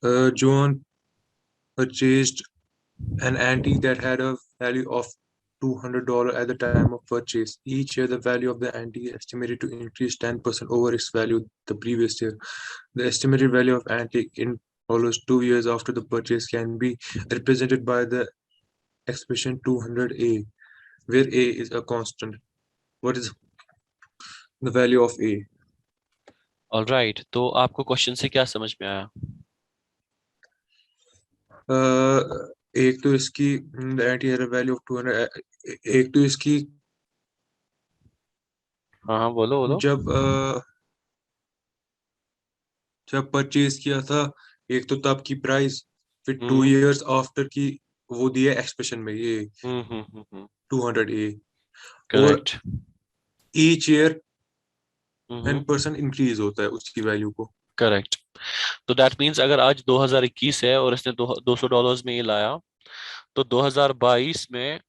John purchased an antique that had a value of $200 at the time of purchase. Each year, the value of the antique is estimated to increase 10% over its value the previous year. The estimated value of antique in dollars 2 years after the purchase can be represented by the expression 200A, where A is a constant. What is the value of A? Alright, तो आपको question से क्या समझ में आया? एक तो इसकी एंटी एरर वैल्यू ऑफ 200, एक तो इसकी हाँ हाँ, बोलो बोलो। जब परचेज किया था, एक तो तब की प्राइस, फिर 2 years आफ्टर की वो दिया एक्सप्रेशन में ये 200A, और करेक्ट। ईच ईयर 10% इंक्रीज होता है उसकी वैल्यू को। करेक्ट। तो दैट मींस अगर आज 2021 है और इसने $200 में ये लाया, तो 2022 में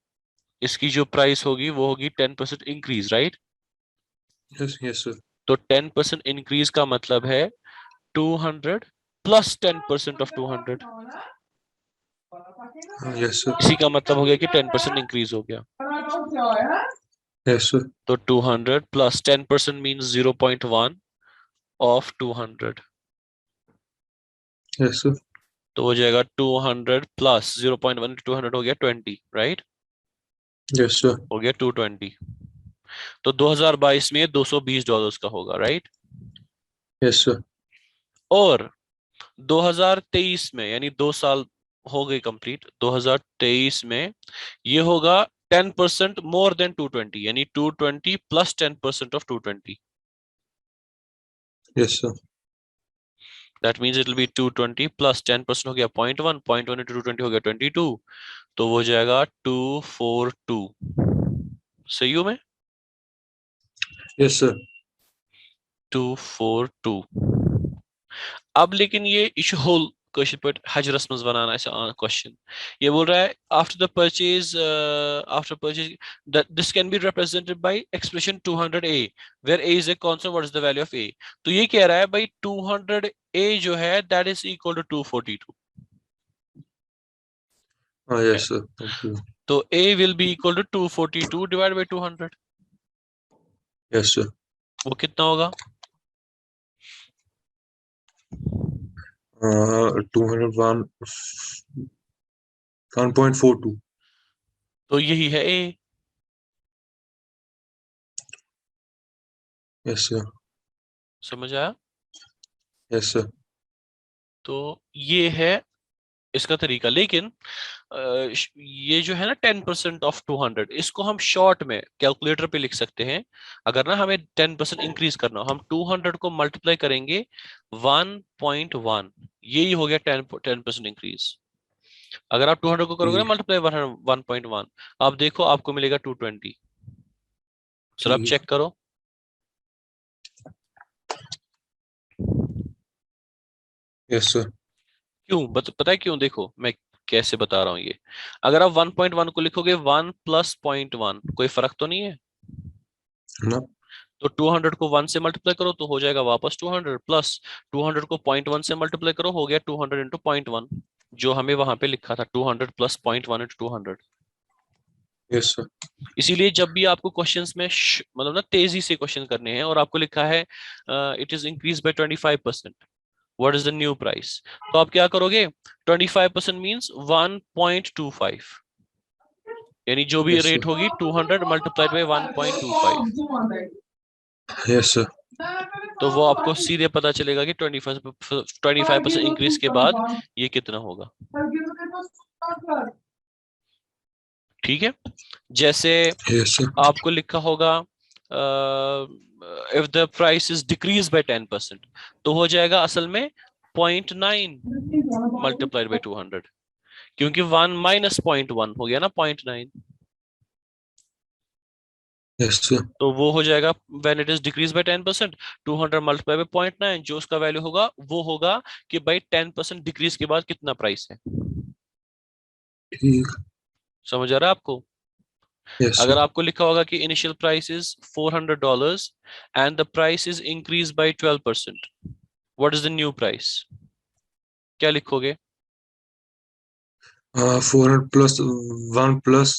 इसकी जो प्राइस होगी वो होगी 10% increase, right? Yes yes sir. तो 10% इंक्रीज का मतलब है 200 प्लस 10% ऑफ 200। Yes sir. इसी का मतलब हो गया कि 10% इंक्रीज हो गया। Yes sir. तो 200 plus 10% means 0.1 of 200। Yes sir. तो हो जाएगा 200 प्लस 0.1 200 हो गया 20, राइट? Yes sir. हो गया 220। तो 2022 में $220 का होगा, राइट? Yes sir. और 2023 में, यानी 2 साल हो गए कंप्लीट, 2023 में ये होगा 10% मोर देन 220, यानी 220 plus 10% of 220। Yes sir. That means it will be 220 plus 10% हो गया 0.1, 0.1 इंटू 220 हो गया 22, तो वो हो जाएगा 242। सही हूं मैं? Yes sir. 242। अब लेकिन ये इशू होल क्वेश्चन पर हजरस में बनाना ऐसा क्वेश्चन। ये बोल रहा है after purchase this can be represented by expression 200a where a is a constant, what is the value of a? तो ये कह रहा है भाई 200a जो है दैट इज इक्वल टू 242। हाँ यस सर, थैंक यू। तो a will be equal to 242 divide by 200। Yes sir. वो कितना होगा? 201 1.42। तो यही है a। Yes sir. समझ आया? Yes sir. तो ये है इसका तरीका। लेकिन ये जो है ना 10% ऑफ 200, इसको हम शॉर्ट में कैलकुलेटर पे लिख सकते हैं। अगर ना हमें 10% इंक्रीज करना हो, हम 200 को मल्टीप्लाई करेंगे 1.1, यही हो गया 10% इंक्रीज। अगर आप 200 को करोगे ना ठीक। मल्टीप्लाई 1.1, आप देखो आपको मिलेगा 220। सर आप ठीक चेक है। करो। Yes sir. क्यों पता है क्यों? देखो मैं कैसे बता रहा हूँ ये। अगर आप 1.1 को लिखोगे 1 प्लस 0.1, कोई फर्क तो नहीं है। ना। तो 200 को 1 से मल्टीप्लाई करो तो हो जाएगा वापस 200, प्लस 200 को 0.1 से मल्टीप्लाई करो, हो गया 200 इंटू 0.1, जो हमें वहां पे लिखा था 200 प्लस 0.1 इंटू 200। Yes sir. इसीलिए जब भी आपको क्वेश्चंस में मतलब ना तेजी से क्वेश्चन करने हैं और आपको लिखा है it is increase by 25%, what is the new price, तो आप क्या करोगे? 25% मींस 1.25, यानी जो भी यस रेट सर। होगी 200 मल्टीप्लाइड बाय 1.25। Yes sir. तो वो आपको सीधे पता चलेगा कि 25% इंक्रीज के बाद ये कितना होगा। ठीक है? जैसे यस सर। आपको लिखा होगा if the price is decrease by 10%, तो हो जाएगा असल में 0.9 मल्टीप्लाइड बाय 200, क्योंकि 1 माइनस 0.1 हो गया ना 0.9। Yes sir. तो वो हो जाएगा when it is decrease by 10%, 200 multiply by 0.9, जो उसका वैल्यू होगा वो होगा कि भाई 10% डिक्रीज के बाद कितना प्राइस है। ठीक। समझ आ रहा है आपको? यस अगर सर। आपको लिखा होगा कि initial price is $400 and the price is increase by 12%, what is the new price? क्या लिखोगे? 400 plus 1 plus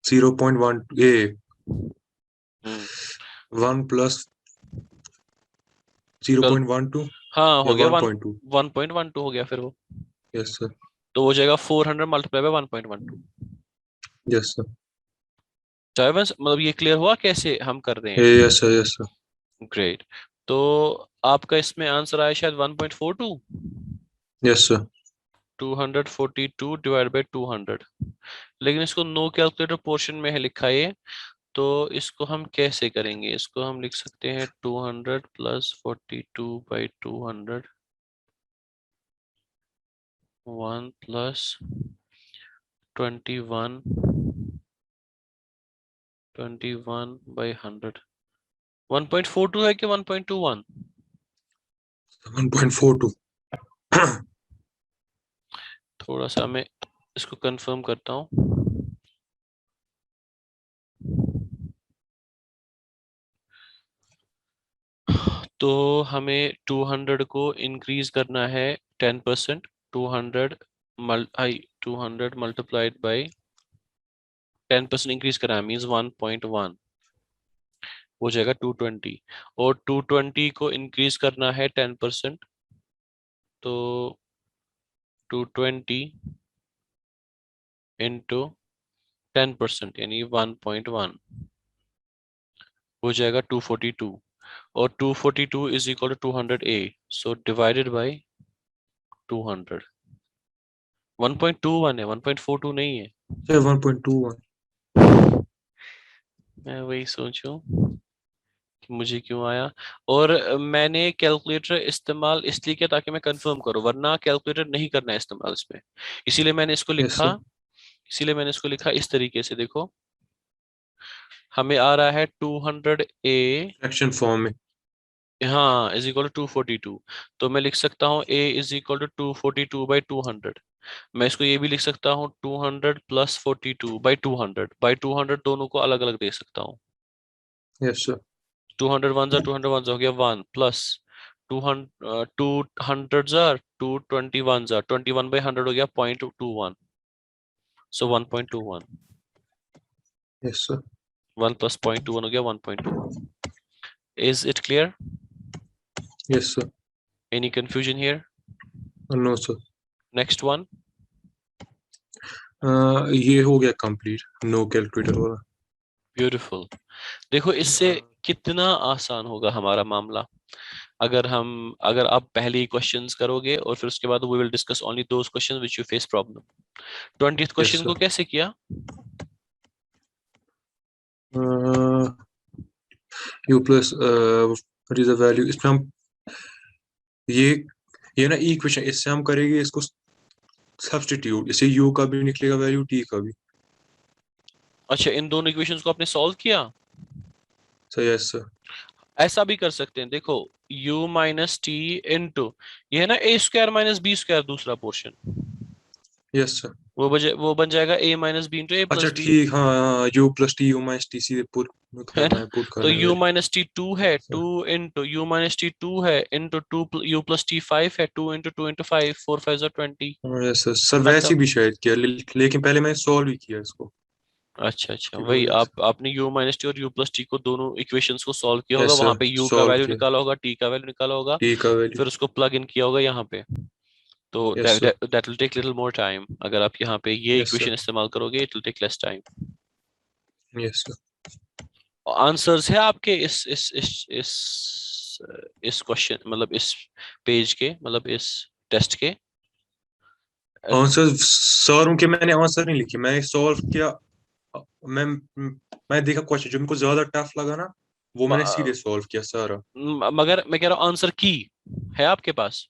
0.1 a hmm 1 plus 0.12 हाँ हो या गया 1.2. 1.12 हो गया फिर वो, Yes sir. तो हो जाएगा 400 मल्टीप्लाई बाय 1.12। Yes sir. चाहे बस मतलब ये क्लियर हुआ कैसे हम कर रहे हैं? Yes sir. Yes sir. Great. तो आपका इसमें आंसर आया शायद 1.42। Yes sir. 242 डिवाइड बाय 200, लेकिन इसको नो कैलकुलेटर पोर्शन में है लिखा है, तो इसको हम कैसे करेंगे? इसको हम लिख सकते हैं 200 प्लस 42/200, 1 प्लस 21/100। 1.42 है कि 1.21? 1.42. थोड़ा सा मैं इसको कंफर्म करता हूँ। तो हमें 200 को इंक्रीज करना है 10%। 200 200 मल्टीप्लाइड बाई 10% इंक्रीज करना है मीन्स 1.1 हो जाएगा 220, और 220 को इंक्रीज करना है 10%, तो 220 इंटू 10% यानी 1.1 हो जाएगा 242, और 242 is equal to 200 a, so divided by 200। 1.21 है, 1.42 नहीं है। Sir 1.21. मैं वही सोचूं कि मुझे क्यों आया। और मैंने कैलकुलेटर इस्तेमाल इसलिए किया ताकि मैं कंफर्म करूं, वरना कैलकुलेटर नहीं करना है इस्तेमाल इसमें। इसीलिए मैंने इसको Yes लिखा sir. इसीलिए मैंने इसको लिखा इस तरीके से। देखो हमें आ रहा है 200 a, Fraction form में. हाँ इज इक्वल टू 242, तो मैं लिख सकता हूँ a इज इक्वल टू 242/200। मैं इसको ये भी लिख सकता हूँ 200 प्लस 42/200 दोनों को अलग अलग दे सकता हूँ। Yes sir. 200 वन जा 200 वन जा हो गया 1 प्लस 200 जा 221 जा 21/100 हो गया 0.21, सो 1.21। Yes sir. 1 प्लस 0.21 हो गया 1.21। Is it clear? Yes sir. Any confusion here? No sir. Next one. ये हो गया कंप्लीट नो कैलकुलेटर वाला. ब्यूटीफुल। देखो इससे कितना आसान होगा हमारा मामला, अगर आप पहले ही क्वेश्चंस करोगे और फिर उसके बाद we will discuss only those questions which you face problem. 20th Yes question sir. को कैसे किया? U plus what is the value इसमें हम ये ये ना इक्वेशन इससे हम करेंगे इसको सब्स्टिट्यूट, इससे u का भी निकलेगा वैल्यू t का भी. अच्छा, इन दोनों इक्वेशंस को आपने सॉल्व किया? So yes sir. ऐसा भी कर सकते हैं, देखो u माइनस टी इंटू ये है ना a² - b² दूसरा पोर्शन, Yes sir. वो बन जाएगा a minus b into a अच्छा प्लस बी, ठीक, हाँ u plus t u minus t सीधे पुट है करना ना? है, पुट तो करना है u वैल्यू. माइनस टी 2 है, 2 इंटू u माइनस टी 2 है इंटू 2 u प्लस टी 5 है, 2 इंटू 2 इंटू 5, 4 5 जा 20। Yes sir. सर वैसे खत्म। भी शायद किया लेकिन पहले मैंने सॉल्व ही किया इसको. अच्छा अच्छा, उसकी वही वजह से. आपने u माइनस टी और u प्लस टी को दोनों इक्वेशंस को सॉल्व किया होगा, यस वहां सर, पे u का सॉल्व वैल्यू किया. निकाला होगा, t का वैल्यू निकाला होगा, t का वैल्यू. फिर उसको प्लग इन किया होगा यहाँ पे। तो yes sir. That will take little more time, अगर आप यहाँ पे ये यस सर. इक्वेशन इस्तेमाल करोगे it will take less time. Yes sir. Answers है आपके इस क्वेश्चन मतलब इस पेज के मतलब इस टेस्ट के? आंसर सर उनके मैंने आंसर नहीं लिखे, मैंने सॉल्व किया. मैं मैं देखा क्वेश्चन जो मुझको ज्यादा टफ लगा ना, वो मैंने सीधे सॉल्व किया सारा. मगर मैं कह रहा हूँ आंसर की है आपके पास?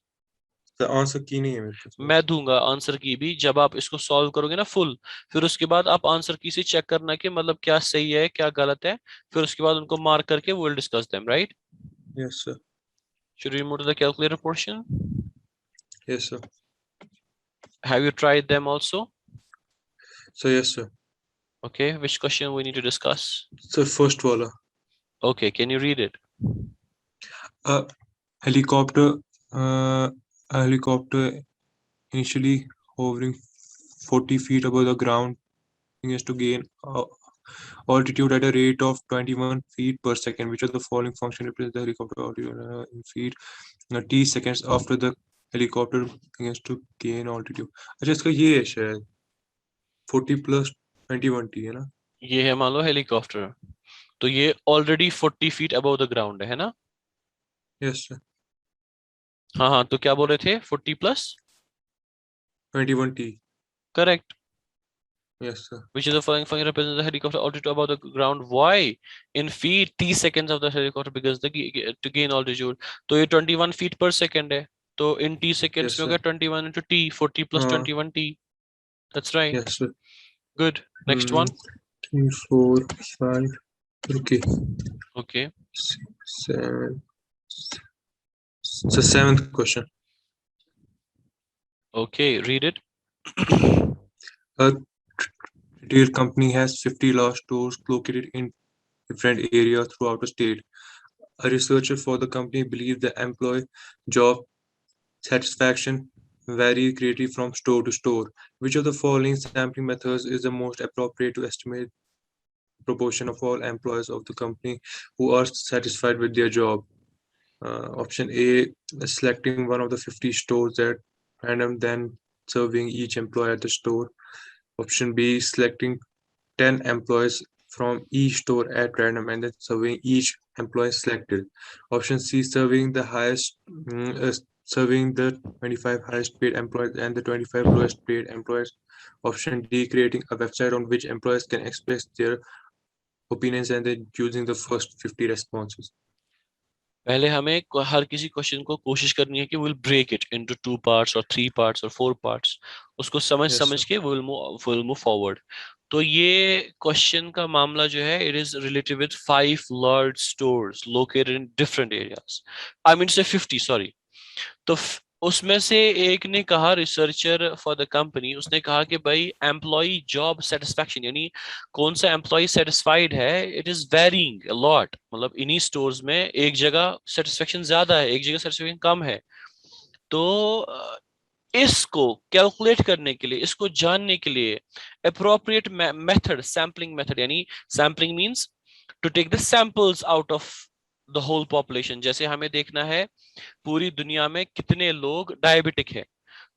तो आंसर की नहीं है मेरे मैं पास. दूंगा आंसर की भी जब आप इसको सॉल्व करोगे ना फुल, फिर उसके बाद आप आंसर की से चेक करना कि मतलब क्या सही है क्या गलत है, फिर उसके बाद उनको मार्क करके we will discuss them, right? Yes sir. Should we move to the calculator portion? Yes sir. Have you tried them also? Sir yes sir. Okay, which question we need to discuss? Sir first वाला. Okay, can you read it? Helicopter helicopter initially hovering 40 feet above the ground is to gain altitude at a rate of 21 feet per second. Which of the following function represents the helicopter altitude in feet t seconds after the helicopter begins to gain altitude? अच्छा इसका ये है शायद 40 plus 21 t है ना? ये है मान लो हेलीकॉप्टर, तो ये already 40 feet above the ground है ना? Yes sir. हाँ हाँ, तो क्या बोल रहे थे? 40 plus 21 t. Correct. Yes sir. Which of the following function represents the helicopter altitude above the ground? Why? In feet, t seconds of the helicopter because to gain altitude. तो ये 21 feet per second है, तो in t seconds Yes में हो sir. गया 21 into t, 40 plus 21 t. That's right. Yes sir. Good. Next one. 3 4 5. Okay. Okay. Seven. It's the seventh question. Okay, read it. A retail company has 50 large stores located in different areas throughout the state. A researcher for the company believes the employee job satisfaction vary greatly from store to store. Which of the following sampling methods is the most appropriate to estimate the proportion of all employees of the company who are satisfied with their job? Option A, selecting one of the 50 stores at random, then serving each employee at the store. Option B, selecting 10 employees from each store at random and then serving each employee selected. Option C, serving the 25 highest paid employees and the 25 lowest paid employees. Option D, creating a website on which employees can express their opinions and then using the first 50 responses. पहले हमें हर किसी question को कोशिश करनी है कि will break it into 2 parts और 3 parts और 4 पार्ट्स, उसको समझ Yes, समझ sir. के विल मूव फॉरवर्ड। तो ये क्वेश्चन का मामला जो है, it is related with 5 large stores located in different areas, I mean से 50, सॉरी। तो उसमें से एक ने कहा, रिसर्चर फॉर द कंपनी, उसने कहा कि भाई एम्प्लॉय जॉब सेटिस्फैक्शन यानी कौन सा एम्प्लॉय सेटिस्फाइड है, it is wearing a lot. मतलब इन्हीं स्टोर्स में एक जगह सेटिस्फैक्शन ज्यादा है, एक जगह सेटिस्फैक्शन कम है। तो इसको कैलकुलेट करने के लिए, इसको जानने के लिए अप्रोप्रिएट मेथड, सैम्पलिंग मेथड, यानी sampling means to take the samples out of the whole population. जैसे हमें देखना है पूरी दुनिया में कितने लोग डायबिटिक है,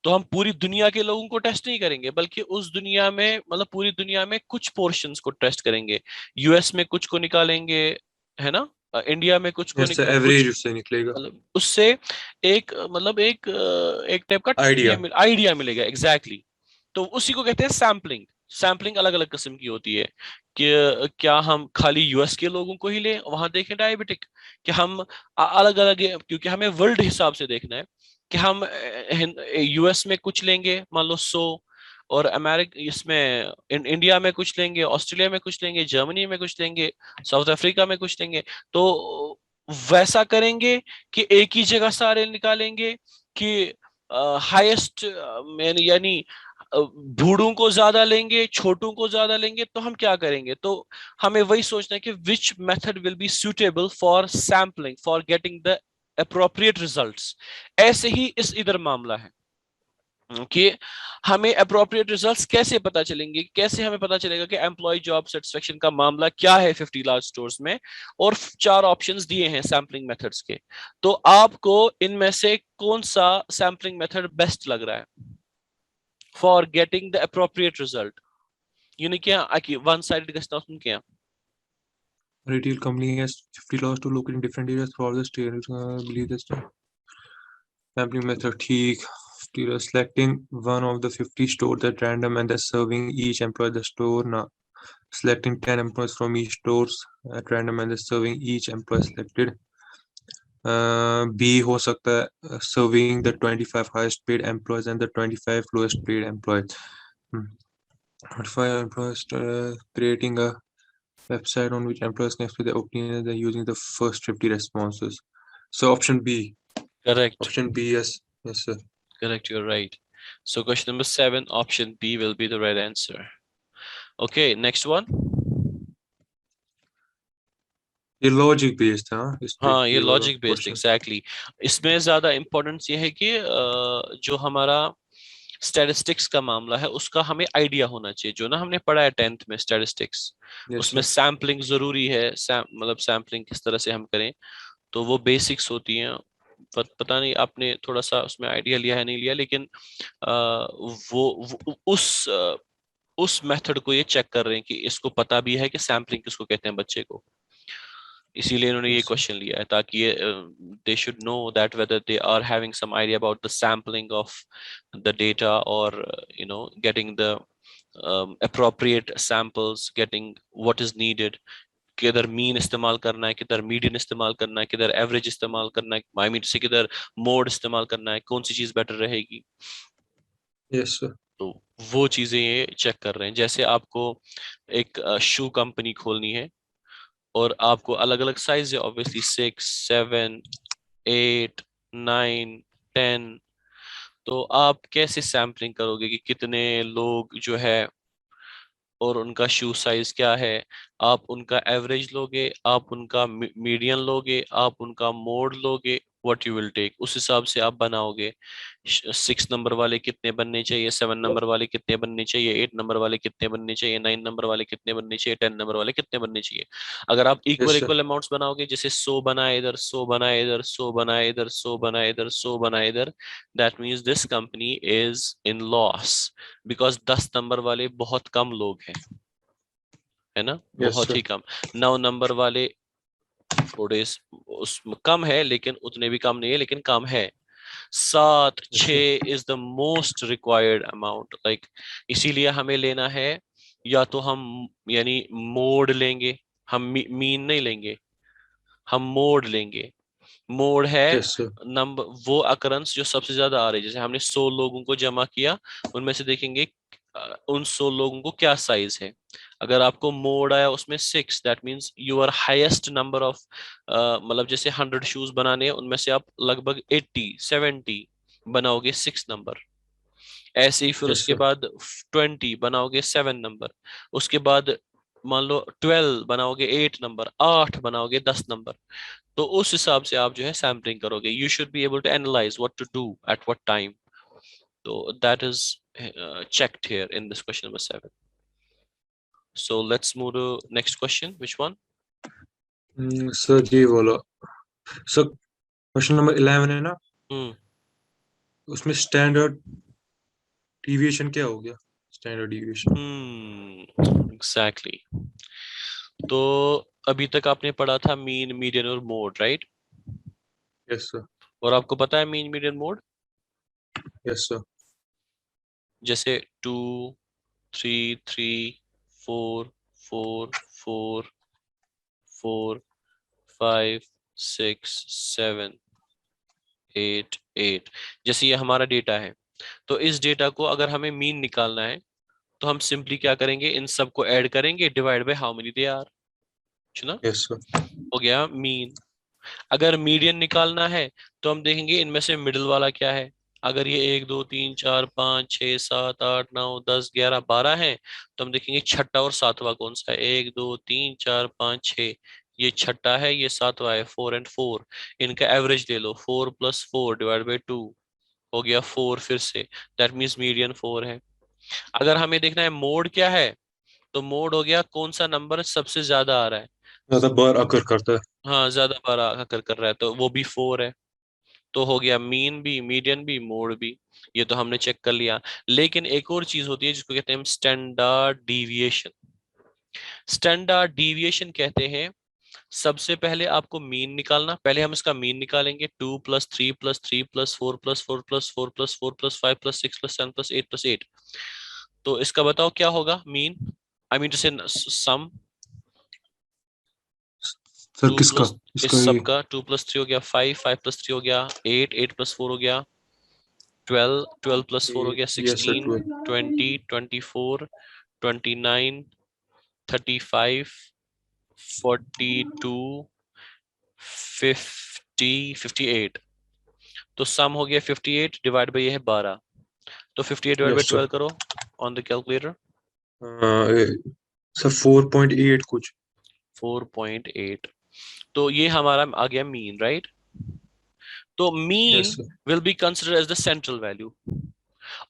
तो हम पूरी दुनिया के लोगों को टेस्ट नहीं करेंगे, बल्कि उस दुनिया में, मतलब पूरी दुनिया में कुछ पोर्शंस को टेस्ट करेंगे। यूएस में कुछ को निकालेंगे, है ना, इंडिया में कुछ को Yes, sir. कुछ, Average उससे निकलेगा. मतलब उससे एक, मतलब एक टाइप का Idea. आइडिया मिलेगा। एग्जैक्टली तो उसी को कहते हैं सैम्पलिंग। सैम्पलिंग अलग अलग किस्म की होती है कि क्या हम खाली यूएस के लोगों को ही लें, वहां देखें डायबिटिक, कि हम अलग अलग, क्योंकि हमें वर्ल्ड हिसाब से देखना है कि हम यूएस में कुछ लेंगे मान लो 100, और अमेरिका इसमें इंडिया में कुछ लेंगे, ऑस्ट्रेलिया में कुछ लेंगे, जर्मनी में कुछ लेंगे, साउथ अफ्रीका में कुछ लेंगे। तो वैसा करेंगे कि एक ही जगह सारे निकालेंगे, कि हाईएस्ट यानी बूढ़ों को ज्यादा लेंगे, छोटों को ज्यादा लेंगे। तो हम क्या करेंगे, तो हमें वही सोचना है कि which method will be suitable for sampling for getting the appropriate results. ऐसे ही इस इधर मामला है कि हमें अप्रोप्रिएट रिजल्ट्स कैसे पता चलेंगे, कैसे हमें पता चलेगा कि एम्प्लॉय जॉब सेटिस्फेक्शन का मामला क्या है 50 लार्ज स्टोर्स में। और 4 ऑप्शंस दिए हैं सैम्पलिंग मेथड्स के, तो आपको इनमें से कौन सा सैम्पलिंग मेथड बेस्ट लग रहा है for getting the appropriate result? यानी क्या वन साइडेड गश्ता सुन क्या? Retail company has 50 laws to look in different areas throughout the state. Believe this sampling method. ठीक. Selecting one of the 50 stores at random and then serving each employee at the store. Now, selecting 10 employees from each stores at random and then serving each employee selected. B हो सकता है serving the 25 highest paid employees and the 25 lowest paid employees. 25 employees creating a website on which employees can express their opinions and using the first 50 responses. So option B. Correct. Option B, yes. Yes, sir. Correct, you're right. So question number 7, option B will be the right answer. Okay, next one. ये logic based था इस पे हाँ, ये ये वाला logic based question. Exactly. इसमें ज्यादा इम्पोर्टेंस ये है कि जो हमारा स्टैटिस्टिक्स का मामला है उसका हमें आइडिया होना चाहिए, जो ना हमने पढ़ा है 10th में स्टैटिस्टिक्स, यस उसमें सर। सैम्पलिंग जरूरी है, मतलब सैम्पलिंग किस तरह से हम करें, तो वो बेसिक्स होती हैं। पता नहीं आपने थोड़ा सा उसमें आइडिया लिया है नहीं लिया, लेकिन वो उस मेथड को ये चेक कर रहे हैं कि इसको पता भी है कि सैम्पलिंग किसको कहते हैं बच्चे को, इसीलिए इन्होंने ये यस सर। क्वेश्चन लिया है, ताकि ये they should know that whether they are having some idea about the sampling of the data, और getting the appropriate samples, getting what is needed, किधर मीन इस्तेमाल करना है, किधर मीडियन इस्तेमाल करना है, किधर एवरेज इस्तेमाल करना है, आई मीन से किधर मोड इस्तेमाल करना है, कौन सी चीज बेटर रहेगी। Yes sir. तो वो चीजें ये चेक कर रहे हैं। जैसे आपको एक शू कंपनी खोलनी है और आपको अलग अलग साइज है, ऑब्वियसली 6, 7, 8, 9, 10, तो आप कैसे सैम्पलिंग करोगे कि कितने लोग जो है और उनका शू साइज क्या है, आप उनका एवरेज लोगे, आप उनका मीडियन लोगे, आप उनका मोड लोगे, व्हाट यू विल टेक, उस हिसाब से आप बनाओगे। 6 नंबर वाले कितने बनने चाहिए, 7 नंबर वाले कितने बनने चाहिए, 8 नंबर वाले कितने बनने चाहिए, 9 नंबर वाले कितने बनने चाहिए, 10 नंबर वाले कितने बनने चाहिए। अगर आप equal yes sir. Equal amounts बनाओगे, जैसे 100 बनाए इधर, 100 बनाए इधर, 100 बनाए इधर, 100 बनाए इधर, 100 बनाए इधर, that means this company is in loss, because 10 number वाले बहुत कम लोग हैं, है ना, यस बहुत सर। ही कम। 9 नंबर वाले थोड़े उस कम है, लेकिन उतने भी कम नहीं है, लेकिन कम है। 7, 6 yes sir. Is the most required amount, like इसीलिए हमें लेना है, या तो हम यानी मोड लेंगे, हम मीन नहीं लेंगे, हम मोड लेंगे। मोड है यस सर। नंबर, वो अकरेंस जो सबसे ज्यादा आ रही है, जैसे हमने 100 लोगों को जमा किया, उनमें से देखेंगे उन 100 लोगों को क्या साइज है। अगर आपको मोड आया उसमें 6, that means your highest number of, मतलब जैसे 100 शूज बनाने हैं, उनमें से आप लगभग 80, 70 बनाओगे 6 नंबर। ऐसे ही फिर यस उसके सर। बाद 20 बनाओगे 7 नंबर, उसके बाद मान लो 12 बनाओगे 8 नंबर, 8 बनाओगे 10 नंबर। तो उस हिसाब से आप जो है सैम्पलिंग करोगे, you should be able to analyse what to do at what time. तो that is checked here in this question number 7. So let's move to next question. Which one? Sir ये बोलो सर, क्वेश्चन नंबर 11 है ना, Hmm. उसमें standard deviation क्या हो गया? Standard deviation. Exactly. तो अभी तक आपने पढ़ा था मीन, मीडियन और मोड, राइट? Yes sir. और आपको पता है mean, median, mode? Yes sir. जैसे 2, 3, 3, 4, 4, 4, 4, 5, 6, 7, 8, 8, जैसे ये हमारा डेटा है। तो इस डेटा को अगर हमें मीन निकालना है, तो हम सिंपली क्या करेंगे, इन सबको ऐड करेंगे, divide by how many they are, सुना, यस सर। हो गया मीन। अगर मीडियन निकालना है, तो हम देखेंगे इनमें से मिडिल वाला क्या है। अगर ये 1, 2, 3, 4, 5, 6, 7, 8, 9, 10, 11, 12 है, तो हम देखेंगे छठा और सातवां कौन सा है। 1, 2, 3, 4, 5, 6, ये छठा है, ये सातवां है, 4 और 4। इनका एवरेज ले लो, 4 + 4 डिवाइड बाई 2, हो गया 4 फिर से, दैट मीन्स मीडियन 4 है। अगर हमें देखना है मोड क्या है, तो मोड हो गया कौन सा नंबर सबसे ज्यादा आ रहा है। ज्यादा बार अकर करता है। हाँ, ज्यादा बार कर रहा है, तो वो भी 4 है। तो हो गया मीन भी, मीडियन भी, मोड भी, ये तो हमने चेक कर लिया। लेकिन एक और चीज होती है जिसको कहते हैं स्टैंडर्ड डिविएशन। स्टैंडर्ड डिविएशन कहते हैं, सबसे पहले आपको मीन निकालना, पहले हम इसका मीन निकालेंगे, 2 + 3 + 3 + 4 + 4 + 4 + 5 + 6 + 7 + 8 तो इसका बताओ क्या होगा मीन, आई मीन टू से सम। सर टू किसका? प्लस इस इसका ये। सबका 2 + 3 हो गया 5, 5 + 3 हो गया 8, 8 + 4 हो गया 12, 12 + 4 हो गया यस सर 16, 12। 20, 24, 29, 35, 42, 50, 58। तो सम हो गया 58, डिवाइड बाई ये है 12, तो 58 डिवाइड बाई यस 12 सर। करो ऑन द कैलकुलेटर। सर 4.8 कुछ। 4.8, तो ये हमारा आ गया मीन, राइट? तो yes mean sir. Will be considered as the central value,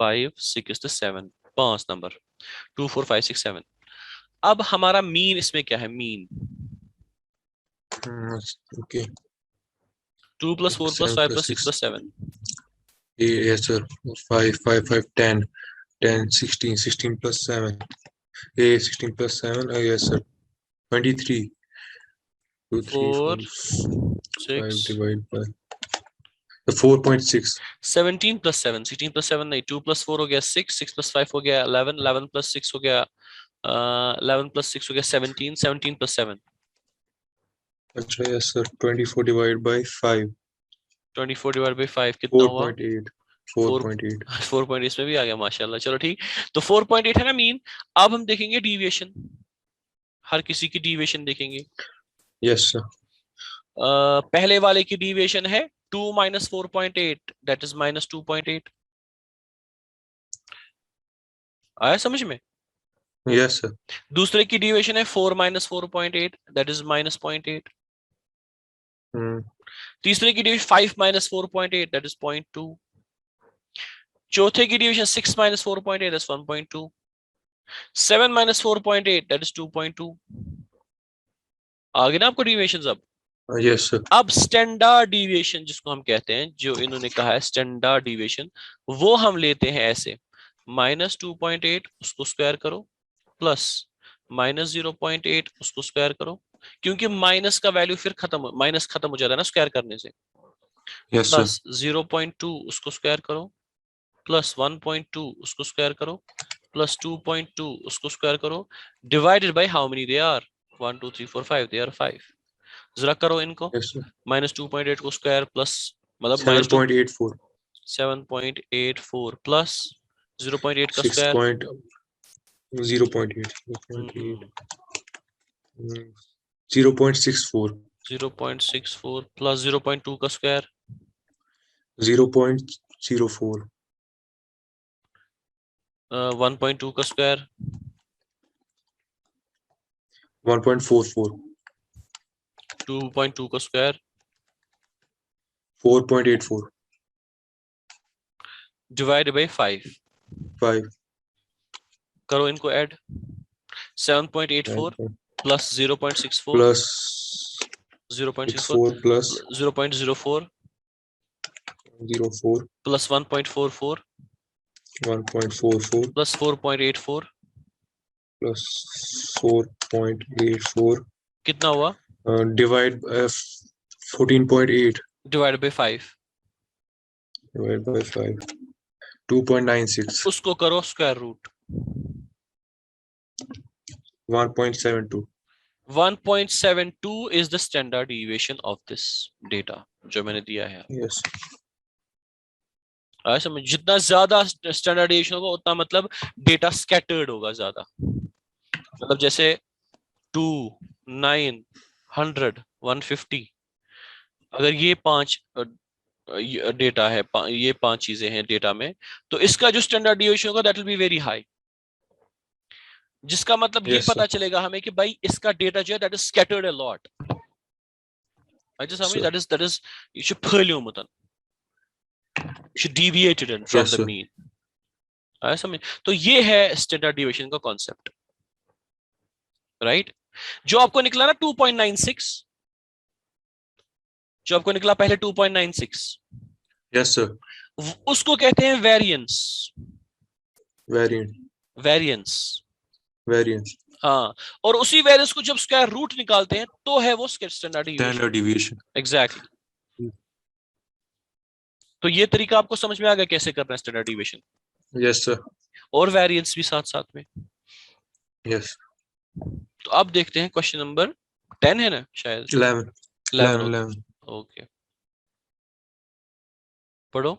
5 6 तो 7 5 नंबर 2 4 5 6 7। अब हमारा मीन इसमें क्या है? Mean Okay. 2 plus 4 plus 7 5 plus plus 6 6. plus 7 Yes, sir. 5, 5, 5, 10. 10, 16, 16 plus 7. 16 plus 7. Yes, sir. 23. 2, 3, 4, 4 5 6 divided by the 4.6. 17 plus 7 16 plus 7 नहीं 2 plus 4 हो गया 6 6 plus 5 हो गया 11 11 plus 6 हो गया 11 plus 6 हो गया 17 17 plus 7 अच्छा, yes, sir. 24 divided by 5. 24 divided by 5 कितना हुआ? 4.8. 4 4.8. 4 पॉइंट इसमें भी आ गया माशाल्लाह। चलो ठीक, तो 4.8 है ना मीन। अब हम देखेंगे डिविएशन, हर किसी की डिविएशन देखेंगे। Yes, sir. पहले वाले की डिविएशन है 2 minus 4.8 दैट इज minus 2.8। आया समझ में? Yes, sir. दूसरे की डिविएशन है 4 minus 4.8 that is minus 0.8। Hmm. तीसरे की डिविजन 5 minus 4.8 दैट इज 0.2। चौथे की division 6 minus 4.8 that is 1.2। 7 minus 4.8 that is 2.2। आगे ना आपको डिविएशंस। अब Yes, sir. अब स्टैंडर्ड डिविएशन जिसको हम कहते हैं, जो इन्होंने कहा है स्टैंडर्ड डिविएशन, वो हम लेते हैं ऐसे -2.8 उसको स्क्वायर करो प्लस -0.8 उसको स्क्वायर करो, क्योंकि माइनस का वैल्यू फिर माइनस खत्म हो जाता है ना स्क्वायर करने से। Yes, sir. प्लस 0.2 उसको स्क्वायर करो प्लस 1.2 उसको स्क्वायर करो प्लस 2.2 उसको स्क्वायर करो, divided by how many they are 1 2 3 4 5 they are 5। जरा करो इनको, Yes, sir. -2.8 को स्क्वायर प्लस मतलब -2 7.84. 7.84 प्लस 0.8 का 6 स्क्वायर point 0.8. 0.8. 0.64. 0.64 प्लस 0.2 का स्क्वायर 0.04. 1.2 का स्क्वायर 1.44. 2.2 का स्क्वायर 4.84. Divide by 5। 5. करो इनको add, 7.84 plus 0.64 Plus 0.64 64 plus 0.04 04 plus 1.44 1.44 plus 4.84 plus 4.84 कितना हुआ? divide 14.8 divide by 5। divided by 5. 2.96. उसको करो square root 1.72. 1.72 is the standard deviation of this data जो मैंने दिया है। Yes. समझ, जितना ज्यादा स्टैंडर्ड डेविएशन होगा उतना मतलब डेटा स्कैटर्ड होगा ज्यादा। मतलब जैसे 2 9 100 150, अगर ये 5 डेटा है, ये 5 चीजें हैं डेटा में, तो इसका जो स्टैंडर्ड डिविएशन होगा that will be very high, जिसका मतलब ये Yes, sir. पता चलेगा हमें कि भाई इसका डेटा जो है that is scattered a lot. I just समझ, दैट इज ये छ फैलियोमुतन, ये छ deviated from Yes, the sir. mean। आई समझ, तो ये है स्टैंडर्ड डिविएशन का कॉन्सेप्ट, राइट? जो आपको निकला ना 2.96, जो आपको निकला पहले 2.96, Yes, sir. उसको कहते हैं वेरिएंस। Variant. Variance, Variance. हाँ, और उसी वेरिएंस को जब स्क्वायर रूट निकालते हैं तो है वो standard deviation. Standard deviation. Exactly. तो ये तरीका आपको समझ में आ गया कैसे करना है स्टैंडर्ड डिविएशन, Yes, sir. और वेरिएंस भी साथ साथ में। Yes. तो अब देखते हैं क्वेश्चन नंबर 10 है ना शायद, 11. 11 11. होगा। 11. ओके, पढ़ो।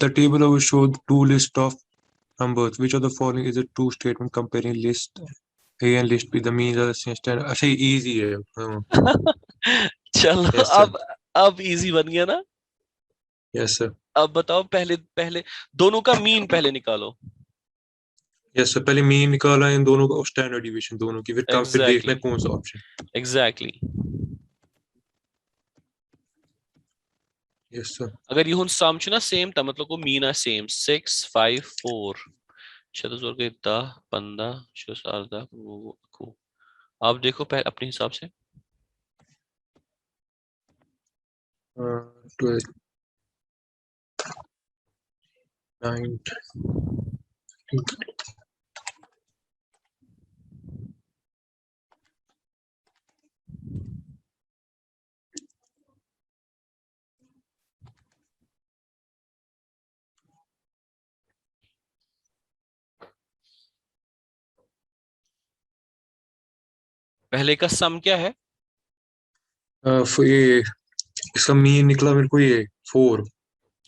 The table above shows two lists of numbers. Which of the following is a true statement comparing list A and list B? The means are the same standard. अच्छा, ये easy है. चलो Yes, sir. अब easy बन गया ना। Yes, sir. अब बताओ, पहले पहले दोनों का मीन पहले निकालो। Yes, sir. पहले मीन निकाला इन दोनों का, स्टैंडर्ड डिवीजन दोनों की, फिर देखना है कौन सा ऑप्शन। एग्जैक्टली। Yes, sir. अगर ये सम ना सेम था मतलब को मीन है सेम 6 5 4 शत जोर के 10 15 शो 18 को आप देखो पहले अपने हिसाब से 12, 9, 10. पहले का सम क्या है ये इसका मीन निकला मेरे को ये 4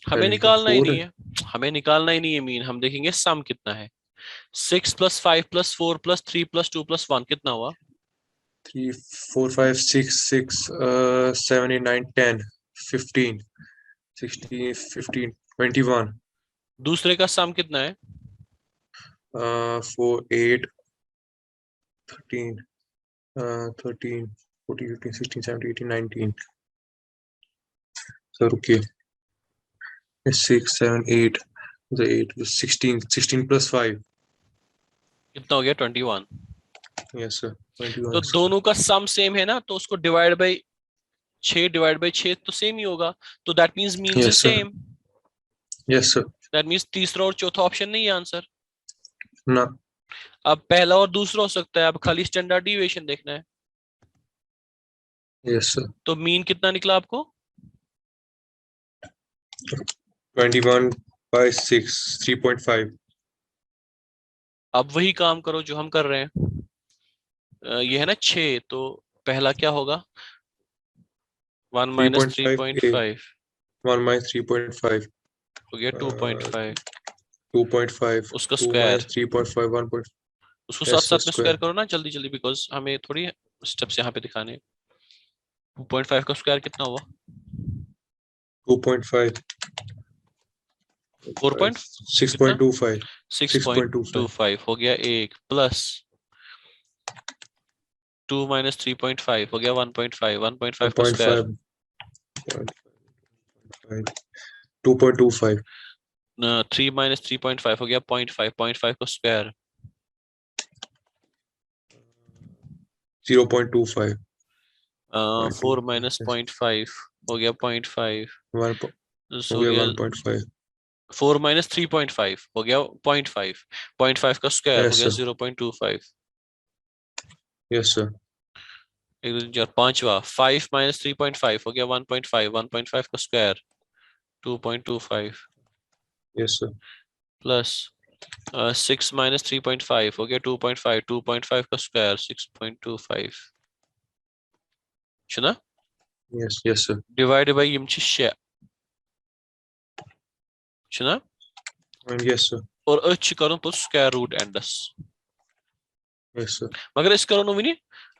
हमें पहले का निकालना ही 4 नहीं है। है हमें निकालना ही नहीं है मीन हम देखेंगे सम कितना है 6 plus 5 plus 4 plus 3 plus 2 plus 1 कितना हुआ 3, 4, 5, 6, 6, 7, 8, 9, 10, 15, 16, 15, 21, दूसरे का सम कितना है 4, 8, 13, 13, 14, 15, 16, 17, 18, 19. So रुकिए 6, 7, 8, the 8, 16, 16 plus 5. कितना हो गया 21 Yes, sir. तो 21. दोनों का सम सेम है ना तो उसको डिवाइड बाई 6 डिवाइड बाई 6 तो सेम ही होगा तो that means means is Yes, sir. Same Yes, sir. That means तीसरा और चौथा ऑप्शन नहीं है आंसर ना अब पहला और दूसरा हो सकता है अब खाली स्टैंडर्ड डिविएशन देखना है yes, sir. तो मीन कितना निकला आपको 21 by 6, 3.5. अब वही काम करो जो हम कर रहे हैं ये है ना 6 तो पहला क्या होगा 1 माइनस 3.5 A. 3.5 1 minus 3.5. हो गया 2.5 2.5. उसका 2 minus स्क्वायर 3.5. 1. उसको साथ Yes, sir. साथ में Square. स्क्वायर करो ना जल्दी जल्दी बिकॉज हमें थोड़ी स्टेप्स यहाँ पे दिखाने हैं 2.5 का स्क्वायर कितना हुआ 2.5. 4 पॉइंट कितना 6.25. 6.25. 6.25 हो गया एक प्लस 2 माइनस 3.5 हो गया 1.5 1.5 का स्क्वायर 1.5. 2.25. 3 माइनस 3.5 हो गया 0.5 0.5 का स्क्वायर 0.25. 4 माइनस 0.5 हो गया 0.5 1 हो हो गया गया 1.5. 4 माइनस 3.5 हो गया 0.5 0.5 का स्क्वायर हो Yes, गया sir. 0.25 Yes, sir. एक दो तीन चार पांचवा 5 माइनस 3.5 हो गया 1.5 1.5 का square 2.25 Yes, sir. Plus 6 minus 3.5 हो गया 2.5 2.5 का स्क्वायर 6.25 छुना Yes, yes, sir. Divide by यम छ 6 छुना And yes, sir. और अच करूं तो स्क्वायर रूट एंडस Yes, sir. मगर इस करो नवीनी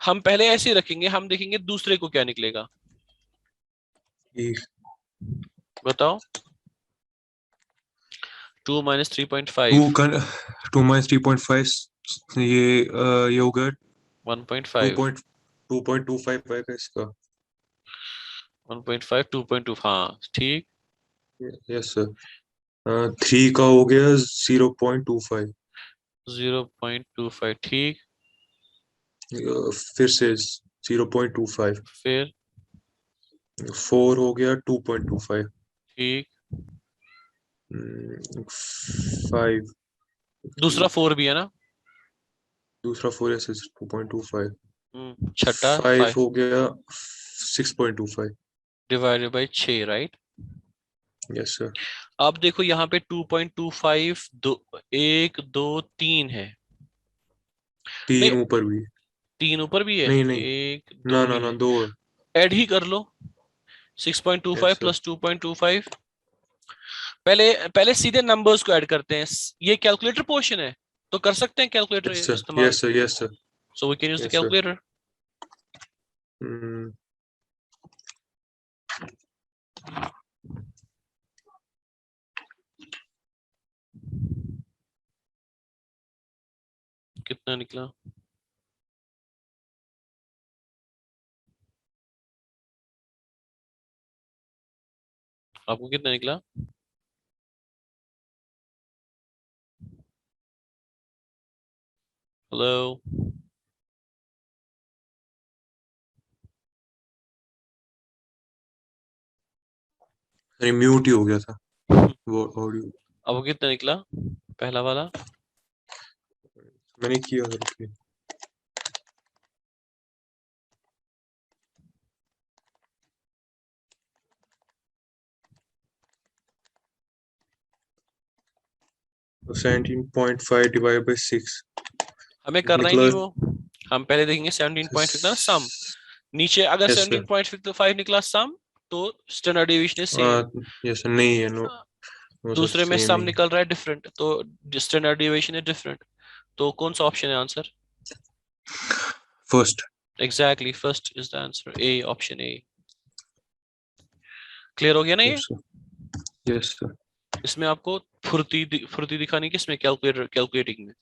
हम पहले ऐसे ही रखेंगे हम देखेंगे दूसरे को क्या निकलेगा E. बताओ 2 माइनस 2 3.5 2 minus 3.5 ये होगा 1.5 2.25 आएगा इसका 1.5 2.2 हाँ ठीक यस सर 3 का हो गया 0.25 0.25 ठीक फिर से 0.25 फिर 4 हो गया 2.25 ठीक 5 दूसरा 4 भी है ना दूसरा 4 ऐसे 2.25 छठा 5 5 हो गया 6.25 divided by 6 right yes sir अब देखो यहाँ पे 2.25 दो 1 2 3 है 3 नहीं ऊपर भी 3 ऊपर भी है नहीं नहीं 1 ना 2 ना ही ना है 2 ऐड ही कर लो 6.25 यस सर प्लस 2.25 पहले पहले सीधे नंबर्स को ऐड करते हैं ये कैलकुलेटर पोर्शन है तो कर सकते हैं कैलकुलेटर यस सर इस्तेमाल yes sir yes sir so we can use the yes sir calculator कितना निकला आपको कितना निकला? हेलो? अरे म्यूट ही हो गया था वो ऑडियो। आपको कितना निकला पहला वाला? मैंने किया करके। तो 17.5 डिवाइड बाई 6 हमें करना ही निकला। नहीं वो, हम पहले देखेंगे 17.5 ना सम। नीचे अगर यस सर। 17.5 निकला सम तो स्टैंडर्ड डिवीजन है सेम। यस सर, नहीं है, नो। नो सर, दूसरे में सेम सम ही। निकल रहा है डिफरेंट, तो स्टैंडर्ड डिवीजन है डिफरेंट। तो कौन सा ऑप्शन है answer? First. Exactly, first is the answer, A, option A. Clear हो गया ना ये? Yes sir. Yes sir. इसमें आपको फुर्ती दिखानी किसमें? कैलकुलेटिंग में।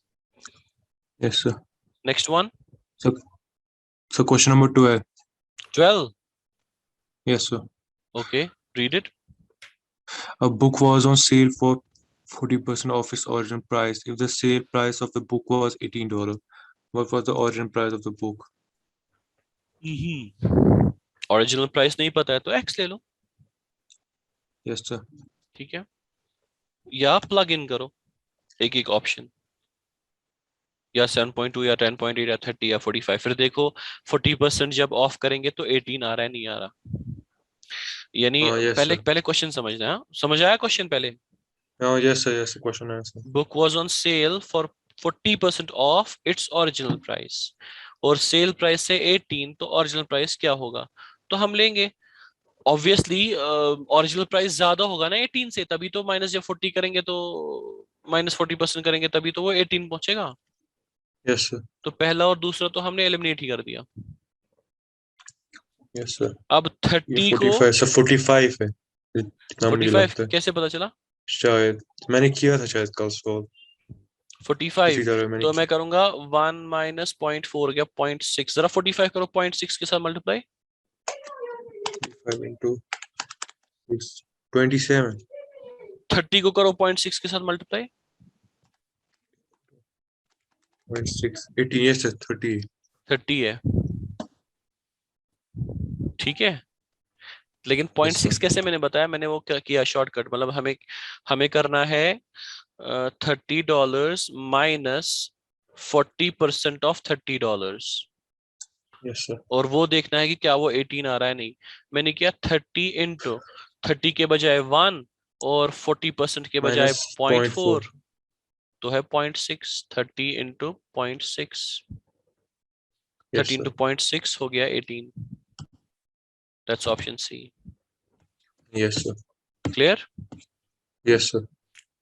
Yes sir. Next one. Sir, sir question number 12। 12। Yes sir. Okay, read it. A book was on sale for 40% off its original price. If the sale price of the book was $18, what was the original price of the book? Original price नहीं पता है तो x ले लो। Yes, sir. ठीक है, या plug in करो एक एक ऑप्शन, या 7.2 या 10.8 या 30 या 45। फिर देखो 40% जब ऑफ करेंगे तो 18 आ रहा है नहीं आ रहा। यानी Yes, पहले sir. पहले क्वेश्चन समझना है, हाँ? समझ आया क्वेश्चन पहले? Yes, sir. Yes, question answer. Book was on sale for 40% of its original price, और सेल प्राइस से 18, तो ओरिजिनल प्राइस क्या होगा? तो हम लेंगे ऑब्वियसली ओरिजिनल प्राइस ज्यादा होगा ना 18 से, तभी तो माइनस जब 40 करेंगे तो -40% करेंगे तभी तो वो 18 पहुंचेगा। Yes, sir. तो पहला और दूसरा तो हमने एलिमिनेट ही कर दिया। Yes, sir. अब ये 30 को 45 सर, 45 है जितना मुझे 45 लगता है। कैसे पता चला? शायद मैंने किया था शायद कल सॉल्व 45, इसी तरह मैंने तो मैं किया। करूंगा 1 माइनस 0.4 गया 0.6, जरा 45 करो 0.6 के साथ मल्टीप्लाई। 5 into 6 27 30 को करो 0.6 के साथ मल्टीप्लाई। 0.6 18। yes sir, 30। 30 है, ठीक है। लेकिन Yes, sir. 0.6 कैसे मैंने बताया? मैंने वो क्या किया शॉर्टकट, मतलब हमें हमें करना है $30 माइनस 40% ऑफ $30, Yes, sir. और वो देखना है कि क्या वो 18 आ रहा है नहीं। मैंने किया 30 इंटू 30 के बजाय 1 और 40% के बजाय minus 0.4। 0.4, तो है 0.6। 30 इंटू 0.6, Yes, 30 sir. इंटू 0.6 हो गया 18। That's option C. Yes, sir. Clear? Yes, sir.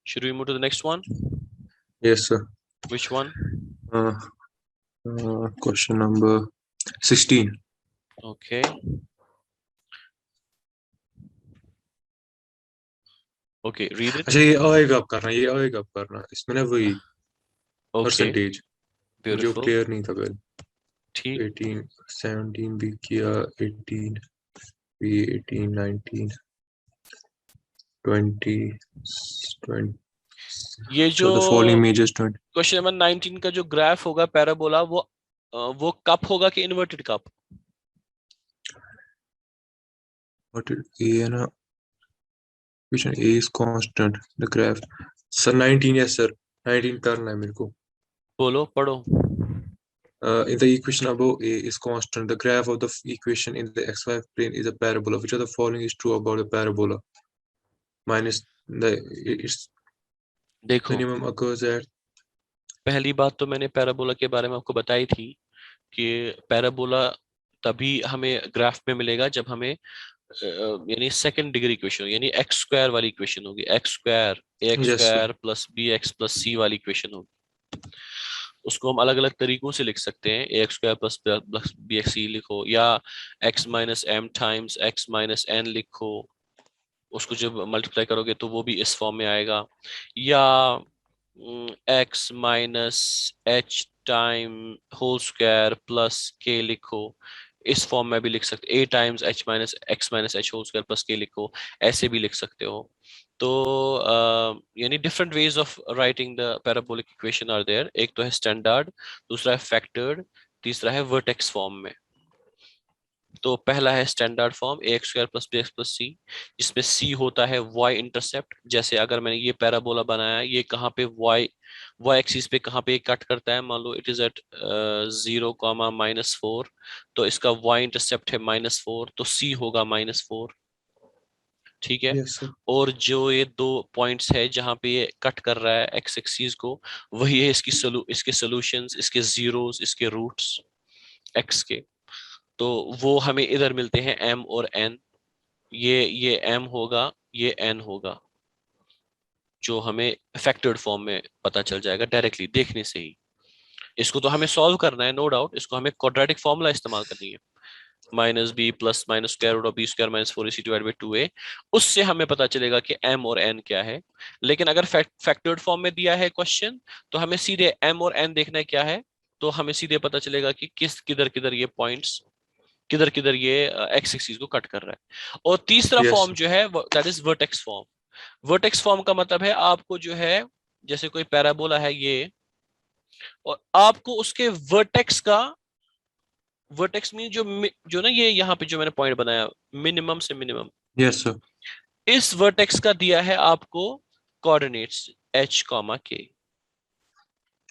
Should we move to the next one? Yes, sir. Which one? Uh, question number 16. Okay. Okay, read it. अच्छा, ये आएगा अब करना, ये आएगा अब करना इसमें ना वही Okay, परसेंटेज। मुझे वो beautiful. क्लियर नहीं था पहले। ठीक। 18 17 भी किया, 18 भी, 18 19 20 20। ये जो so the following majors 20। Question number 19 का जो ग्राफ होगा पैराबोला, वो कप होगा कि इन्वर्टेड कप? what a है ना, equation a is constant, the graph। Sir 19, yes sir, 19 करना है मेरे को। बोलो, पढ़ो। In the equation above, a is constant. The graph of the equation in the xy plane is a parabola. Which of the following is true about the parabola? Minus its देखो, minimum occurs at। पहली बात तो मैंने parabola के बारे में आपको बताई थी कि पैराबोला तभी हमें ग्राफ में मिलेगा जब हमें यानी सेकंड डिग्री इक्वेशन, यानी एक्स स्क्वायर वाली इक्वेशन होगी। X square a x Yes sir। Square plus b x plus c वाली इक्वेशन होगी। उसको हम अलग अलग तरीकों से लिख सकते हैं, a x square plus b x c लिखो, या x minus m times x minus n लिखो। उसको जब मल्टीप्लाई करोगे तो वो भी इस फॉर्म में आएगा। या x minus h time whole square plus k लिखो, इस फॉर्म में भी लिख सकते, a times h minus x minus h whole square plus k लिखो, ऐसे भी लिख सकते हो। तो यानी different ways of writing the parabolic equation are there. एक तो है स्टैंडर्ड, दूसरा है फैक्टर्ड, तीसरा है वर्टेक्स फॉर्म में। तो पहला है standard form a x square plus b x plus c, जिसमें सी होता है वाई इंटरसेप्ट। जैसे अगर मैंने ये पैराबोला बनाया, ये कहाँ पे वाई वाई एक्सिस पे कहाँ पे कट करता है, मान लो इट इज एट 0, -4, तो इसका वाई इंटरसेप्ट है -4, तो सी होगा -4। ठीक है। Yes, sir. और जो ये दो पॉइंट्स है जहां पे ये कट कर रहा है एक्स एक्सिस को, वही है इसके सॉल्यूशंस, इसके जीरोस, इसके रूट्स एक्स के। तो वो हमें इधर मिलते हैं m और n। ये m होगा, ये n होगा, जो हमें फैक्टर्ड फॉर्म में पता चल जाएगा डायरेक्टली देखने से ही। इसको तो हमें सॉल्व करना है, नो डाउट। इसको हमें क्वाड्रेटिक फॉर्मूला इस्तेमाल करनी है, -b plus minus square root of b square minus 4ac divide by 2a। उससे हमें पता चलेगा कि m और n क्या है। लेकिन अगर फैक्टर्ड फॉर्म में दिया है क्वेश्चन, तो हमें सीधे m और n देखना है क्या है। तो हमें सीधे पता चलेगा कि किधर किधर ये पॉइंट्स, किधर किधर ये एक्स एक्सिस को कट कर रहा है। और तीसरा Yes, फॉर्म sir. जो है that is vertex form. Vertex form का मतलब है आपको जो है, जैसे कोई पैराबोला है ये, और आपको उसके वर्टेक्स का, वर्टेक्स मीन जो ना ये यहाँ पे जो मैंने पॉइंट बनाया मिनिमम से मिनिमम, Yes, sir. इस वर्टेक्स का दिया है आपको कोऑर्डिनेट्स h, k।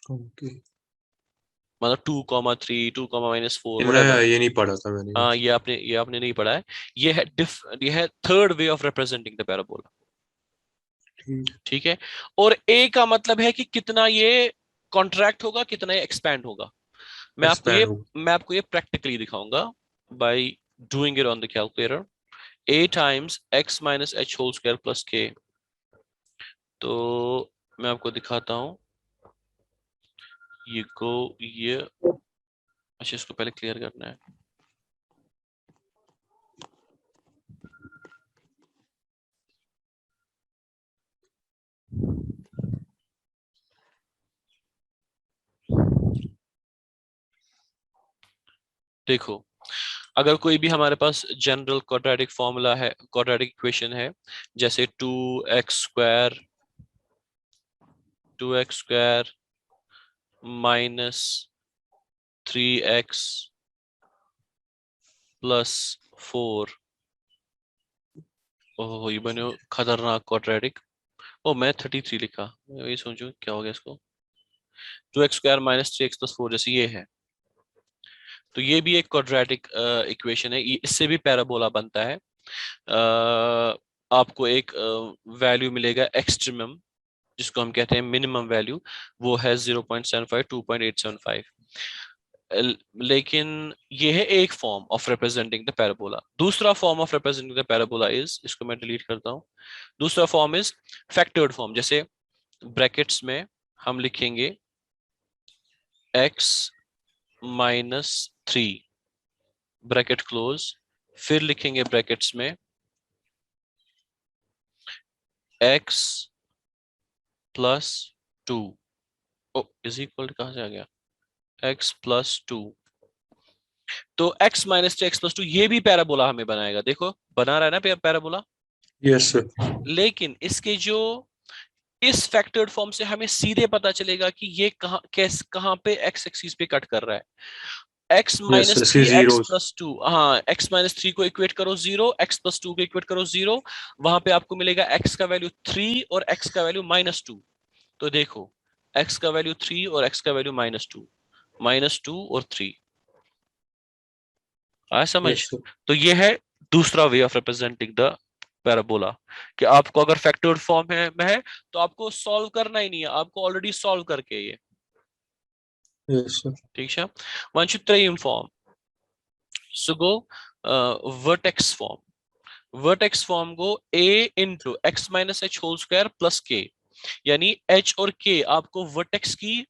Okay. मतलब 2, 3, 2, -4, ये नहीं पढ़ा था मैंने। हाँ ये आपने नहीं पढ़ा है। ये है third way of representing the parabola. ठीक। ठीक है। और ए का मतलब है कि कितना ये कॉन्ट्रैक्ट होगा, कितना ये एक्सपैंड होगा। मैं आपको ये एक्सपैंड हो। मैं आपको ये प्रैक्टिकली दिखाऊंगा by doing it on the calculator. a times x minus h whole square plus k। तो मैं आपको दिखाता हूँ। ये अच्छा, इसको पहले क्लियर करना है। देखो, अगर कोई भी हमारे पास जनरल क्वाड्रेटिक फॉर्मूला है, क्वाड्रेटिक इक्वेशन है, जैसे 2x स्क्वायर -3x प्लस 4। ओह, ये बने खतरनाक क्वाड्रेटिक। ओ, मैं 33 लिखा, मैं वही सोचूं क्या हो गया इसको। 2x स्क्वायर -3x+4 जैसे ये है, तो ये भी एक क्वाड्रेटिक इक्वेशन है। इससे भी पैराबोला बनता है। आपको एक वैल्यू मिलेगा एक्सट्रीमम, जिसको हम कहते हैं मिनिमम वैल्यू, वो है 0.75, 2.875। लेकिन ये है एक form of representing the parabola. दूसरा form of representing the parabola is, इसको मैं डिलीट करता हूँ। दूसरा फॉर्म इज फैक्टर्ड फॉर्म। जैसे ब्रैकेट्स में हम लिखेंगे x -3 ब्रैकेट क्लोज, फिर लिखेंगे ब्रैकेट्स में x +2। ओ, इज इक्वल कहां से आ गया, x+2। तो x -3 x+2 ये भी पैराबोला हमें बनाएगा। देखो बना रहा है ना पैराबोला। Yes sir. लेकिन इसके जो इस फैक्टर्ड फॉर्म से हमें सीधे पता चलेगा कि ये कहां पे एक्स एक्सिस पे कट कर रहा है। x yes minus sir, see three x zero. Plus two हाँ, x-3 को इक्वेट करो 0, x+2 को इक्वेट करो 0। वहां पे आपको मिलेगा x का वैल्यू 3 और x का वैल्यू -2। तो देखो, x का वैल्यू 3 और x का वैल्यू -2 और 3 आया समझ। Yes sir. तो ये है दूसरा way of representing the parabola, कि आपको अगर फैक्टर्ड फॉर्म है तो आपको सॉल्व करना ही नहीं है, आपको ऑलरेडी सॉल्व करके ये। Yes sir. ठीक है। once you try form, so go vertex form। Vertex form को a into x minus h whole square plus k, यानी h और k आपको वर्टेक्स की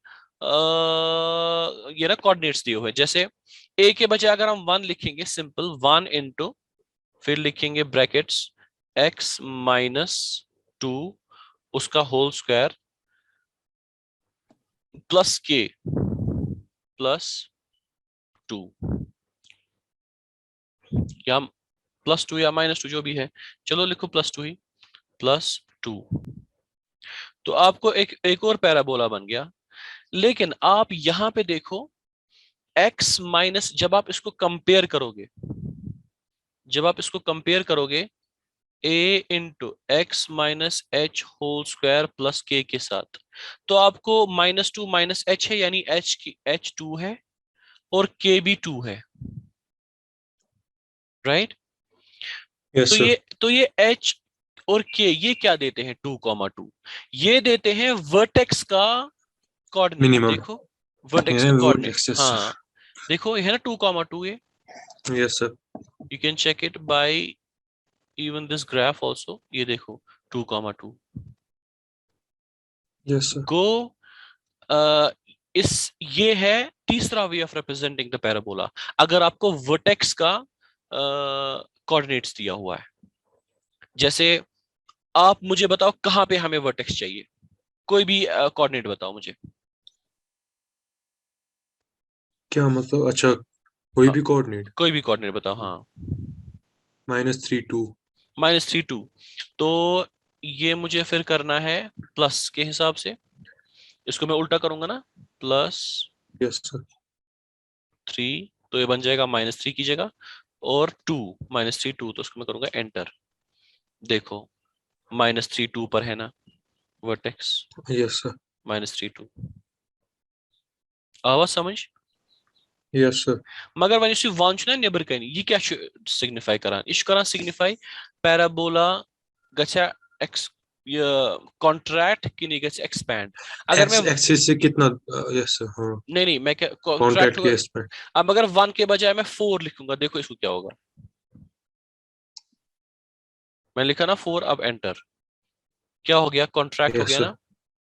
ये ना कोऑर्डिनेट्स दिए हुए। जैसे a के बजाय अगर हम 1 लिखेंगे, सिंपल 1 इंटू, फिर लिखेंगे ब्रैकेट्स x-2 उसका होल स्क्वायर प्लस k +2। या +2 या -2 जो भी है, चलो लिखो +2 ही, +2। तो आपको एक और पैराबोला बन गया। लेकिन आप यहां पे देखो x माइनस, जब आप इसको कंपेयर करोगे, जब आप इसको कंपेयर करोगे a into x minus h whole square plus k के साथ, तो आपको -2 माइनस h है, यानी h की h 2 है और k भी 2 है, राइट। Yes sir. तो ये h और k ये क्या देते हैं, 2,2, ये देते हैं वर्टेक्स का कोऑर्डिनेट। मिनिमम देखो वर्टेक्स है का वो कोऑर्डिनेट, एक्सेस। हाँ देखो ये है ना 2,2, ये yes sir. You can check it by even this graph also, ये देखो 2,2। Yes sir. गो इस ये है तीसरा way of representing the parabola, अगर आपको वर्टेक्स का कोऑर्डिनेट्स दिया हुआ है। जैसे आप मुझे बताओ कहां पे हमें वर्टेक्स चाहिए, कोई भी कोऑर्डिनेट बताओ मुझे। क्या मतलब, अच्छा कोई हाँ, भी कोऑर्डिनेट। कोई भी कोऑर्डिनेट बताओ, हाँ। -3 2। -3 2, तो ये मुझे फिर करना है प्लस के हिसाब से, इसको मैं उल्टा करूंगा ना, यस सर। +3, तो ये बन जाएगा -3 की जगह, और 2, -3 2, तो उसको मैं करूंगा एंटर। देखो -3 2 पर है ना वर्टेक्स, यस सर। -3 2। आवाज समझ। Yes sir. मगर वह वांच ना नेबर कहीं, ये क्या सिग्निफाई करान, इश करान सिग्निफाई पैराबोला गच्छा एक्स, ये कॉन्ट्रैक्ट कि नहीं गच्छा एक्सपैंड। अगर मैं, एक्सिस से कितना। यस सर, हाँ। नहीं मैं क्या कॉन्ट्रैक्ट कॉन्ट्रैक्ट होगा। के इस पर। अब अगर 1 के बजाय मैं 4 लिखूंगा, देखो इसको क्या होगा, मैं लिखा ना 4, अब एंटर, क्या हो गया, कॉन्ट्रैक्ट हो यस गया सर। ना।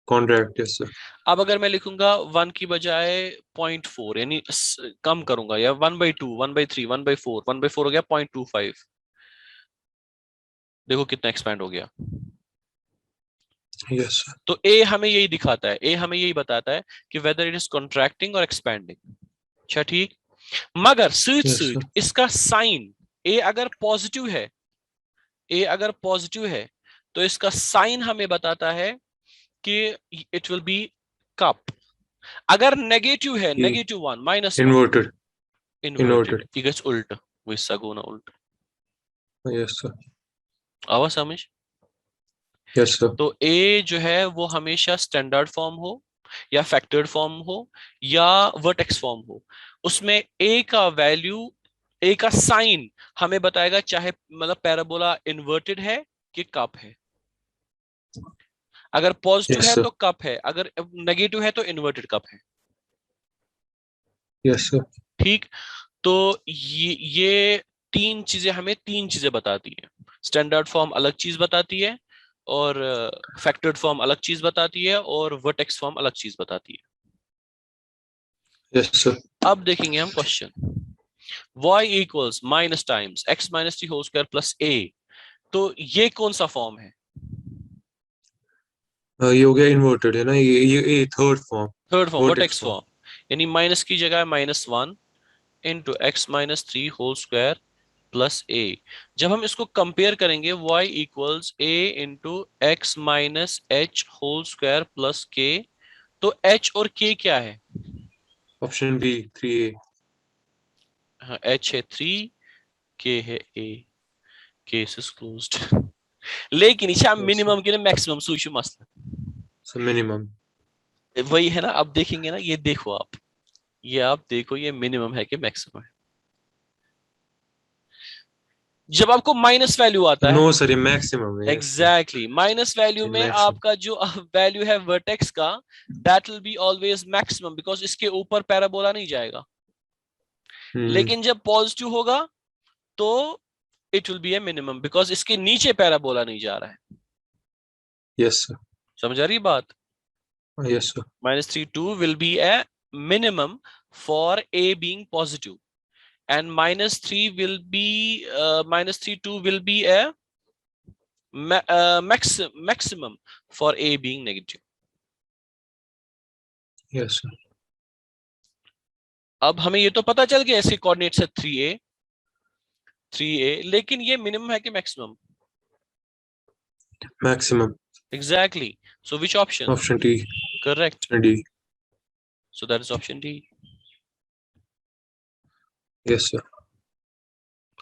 Contract, yes sir. अब अगर मैं लिखूंगा 1 की बजाय 0.4, यानी कम करूंगा, या 1/2, 1/3, 1/4, 1/4 हो गया 0.25, देखो कितना एक्सपैंड हो गया। Yes sir. तो ए हमें यही दिखाता है, ए हमें यही बताता है कि वेदर इट इज कॉन्ट्रैक्टिंग और एक्सपैंडिंग। अच्छा ठीक, मगर सीट यस सीट सर। इसका साइन, ए अगर पॉजिटिव है, ए अगर पॉजिटिव है, तो इसका साइन हमें बताता है कि इट विल बी कप। अगर नेगेटिव है, -1, -1, इन्वर्टेड। Inverted, inverted. ये गets उल्ट, वैसा गोना उल्ट। Yes sir. आवाज समझ। Yes sir. तो ए जो है वो हमेशा स्टैंडर्ड फॉर्म हो, या फैक्टर्ड फॉर्म हो, या वर्टेक्स फॉर्म हो, उसमें ए का वैल्यू, ए का साइन हमें बताएगा, चाहे मतलब पैराबोला इन्वर्टेड है कि कप है। अगर पॉजिटिव यस है सर। तो कप है, अगर नेगेटिव है तो इन्वर्टेड कप है। Yes sir. ठीक, तो ये तीन चीजें हमें तीन चीजें बताती हैं। स्टैंडर्ड फॉर्म अलग चीज बताती है, और फैक्टर्ड फॉर्म अलग चीज बताती है, और वर्टेक्स फॉर्म अलग चीज बताती है। Yes sir. अब देखेंगे हम question, y equals minus times x minus 3 whole square plus a, तो ये कौन सा फॉर्म है, ये हो गया इन्वर्टेड है ना, ये third form. Third form, vertex vertex form. Form, यानी माइनस की जगह -1 into x minus 3 whole square plus a. जब हम इसको कंपेयर करेंगे, y equals a into x minus h whole square plus k, तो h और k क्या है, ऑप्शन बी 3A। हाँ, h है 3, k है a, केस इज क्लोज्ड। लेकिन इच्छा यस सर। मिनिमम की ना मैक्सिमम सूची मसला, सो मिनिमम। वही है ना। अब देखेंगे ना, ये देखो आप, ये आप देखो, ये मिनिमम है कि मैक्सिमम है। जब आपको माइनस वैल्यू आता है, नो सर, ये मैक्सिमम है। Yes sir. Exactly minus value ये में मैक्सिमम। आपका जो वैल्यू है वर्टेक्स का, that will be always maximum, because इसके ऊपर पैराबोला नहीं जाएगा। हम्म। लेकिन जब पॉजिटिव होगा तो it will be A minimum, because इसके नीचे पैराबोला नहीं जा रहा है। Yes sir. समझ आ रही बात। Yes sir. -3 2 will be a minimum for a being positive, and -3 will be -3 2 will be a maximum for a being negative. Yes sir. अब हमें ये तो पता चल गया इसके कोऑर्डिनेट्स है 3a, 3a, लेकिन ये मिनिमम है कि maximum? Maximum. Exactly. So which option? Option D. Correct. D. So that is option D. Yes, sir.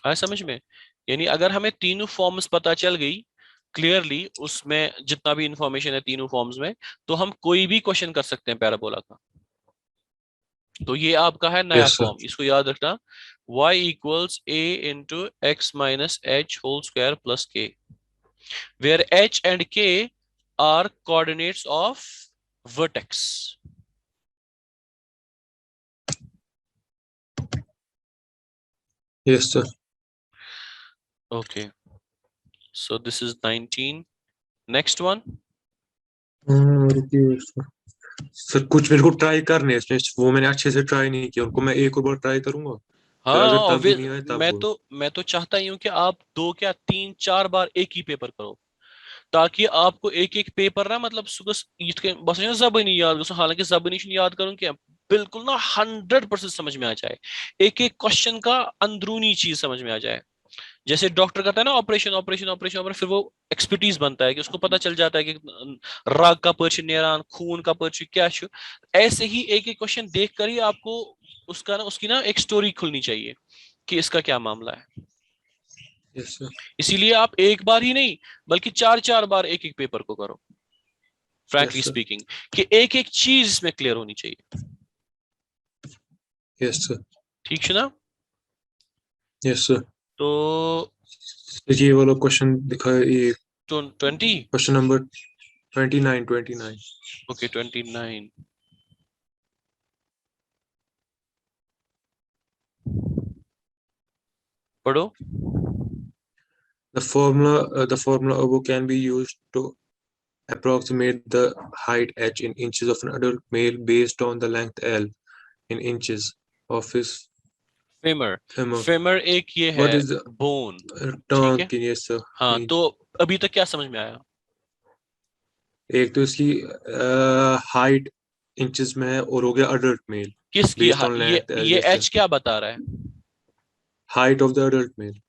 आया समझ में? यानी अगर हमें तीनों फॉर्म्स पता चल गई क्लियरली, उसमें जितना भी इंफॉर्मेशन है तीनों फॉर्म्स में, तो हम कोई भी क्वेश्चन कर सकते हैं पैराबोला का। तो ये आपका है नया Yes, sir. फॉर्म, इसको याद रखना, y equals a into x minus h whole square plus k, where h and k are coordinates of vertex. Yes, sir. Okay, so this is 19. Next one. रुकिए सर, कुछ मेरे को try करने हैं इसमें, वो मैंने अच्छे से ट्राई नहीं किया उनको, मैं एक और बार ट्राई करूंगा, फिर हाँ अगर तब भी ऑब्वियस, नहीं आए तब मैं वो। तो मैं तो चाहता ही हूँ कि आप 2 क्या 3 4 बार एक ही पेपर करो, ताकि आपको एक एक पेपर ना, मतलब सुगस बस ना जबानी याद करो, हालांकि जबानी याद करूँ क्या, बिल्कुल ना 100% समझ में आ जाए, एक एक क्वेश्चन का अंदरूनी चीज समझ में आ जाए। जैसे डॉक्टर करता है ना ऑपरेशन ऑपरेशन ऑपरेशन ऑपरेशन, फिर वो एक्सपर्टीज बनता है कि उसको पता चल जाता है कि राग का पर्ची नेरान, खून का पर्ची क्या शु, ऐसे ही एक एक क्वेश्चन देख कर ही आपको उसका ना, उसकी ना एक स्टोरी खुलनी चाहिए कि इसका क्या मामला है। Yes sir. इसीलिए आप एक बार ही नहीं, बल्कि 4 4 बार एक एक पेपर को करो, फ्रैंकली यस सर। स्पीकिंग, कि एक एक चीज इसमें क्लियर होनी चाहिए। Yes sir. ठीक है ना? Yes sir. तो ये वाला क्वेश्चन दिखाया, ये 20, क्वेश्चन नंबर 29। ओके 29 पढ़ो। The formula above can be used to approximate the height h in inches of an adult male based on the length L in inches of his femur, femur. Femur एक ये है What is the bone, ठीक term? है? Yes sir. हाँ, तो अभी तक क्या समझ में आया? एक तो इसकी हाइट इंचेस में है, और हो गया अडल्ट मेल किसकी बेस्ड ऑन लेंथ एल। ये यस सर। एच क्या बता रहा है? Height of the adult male,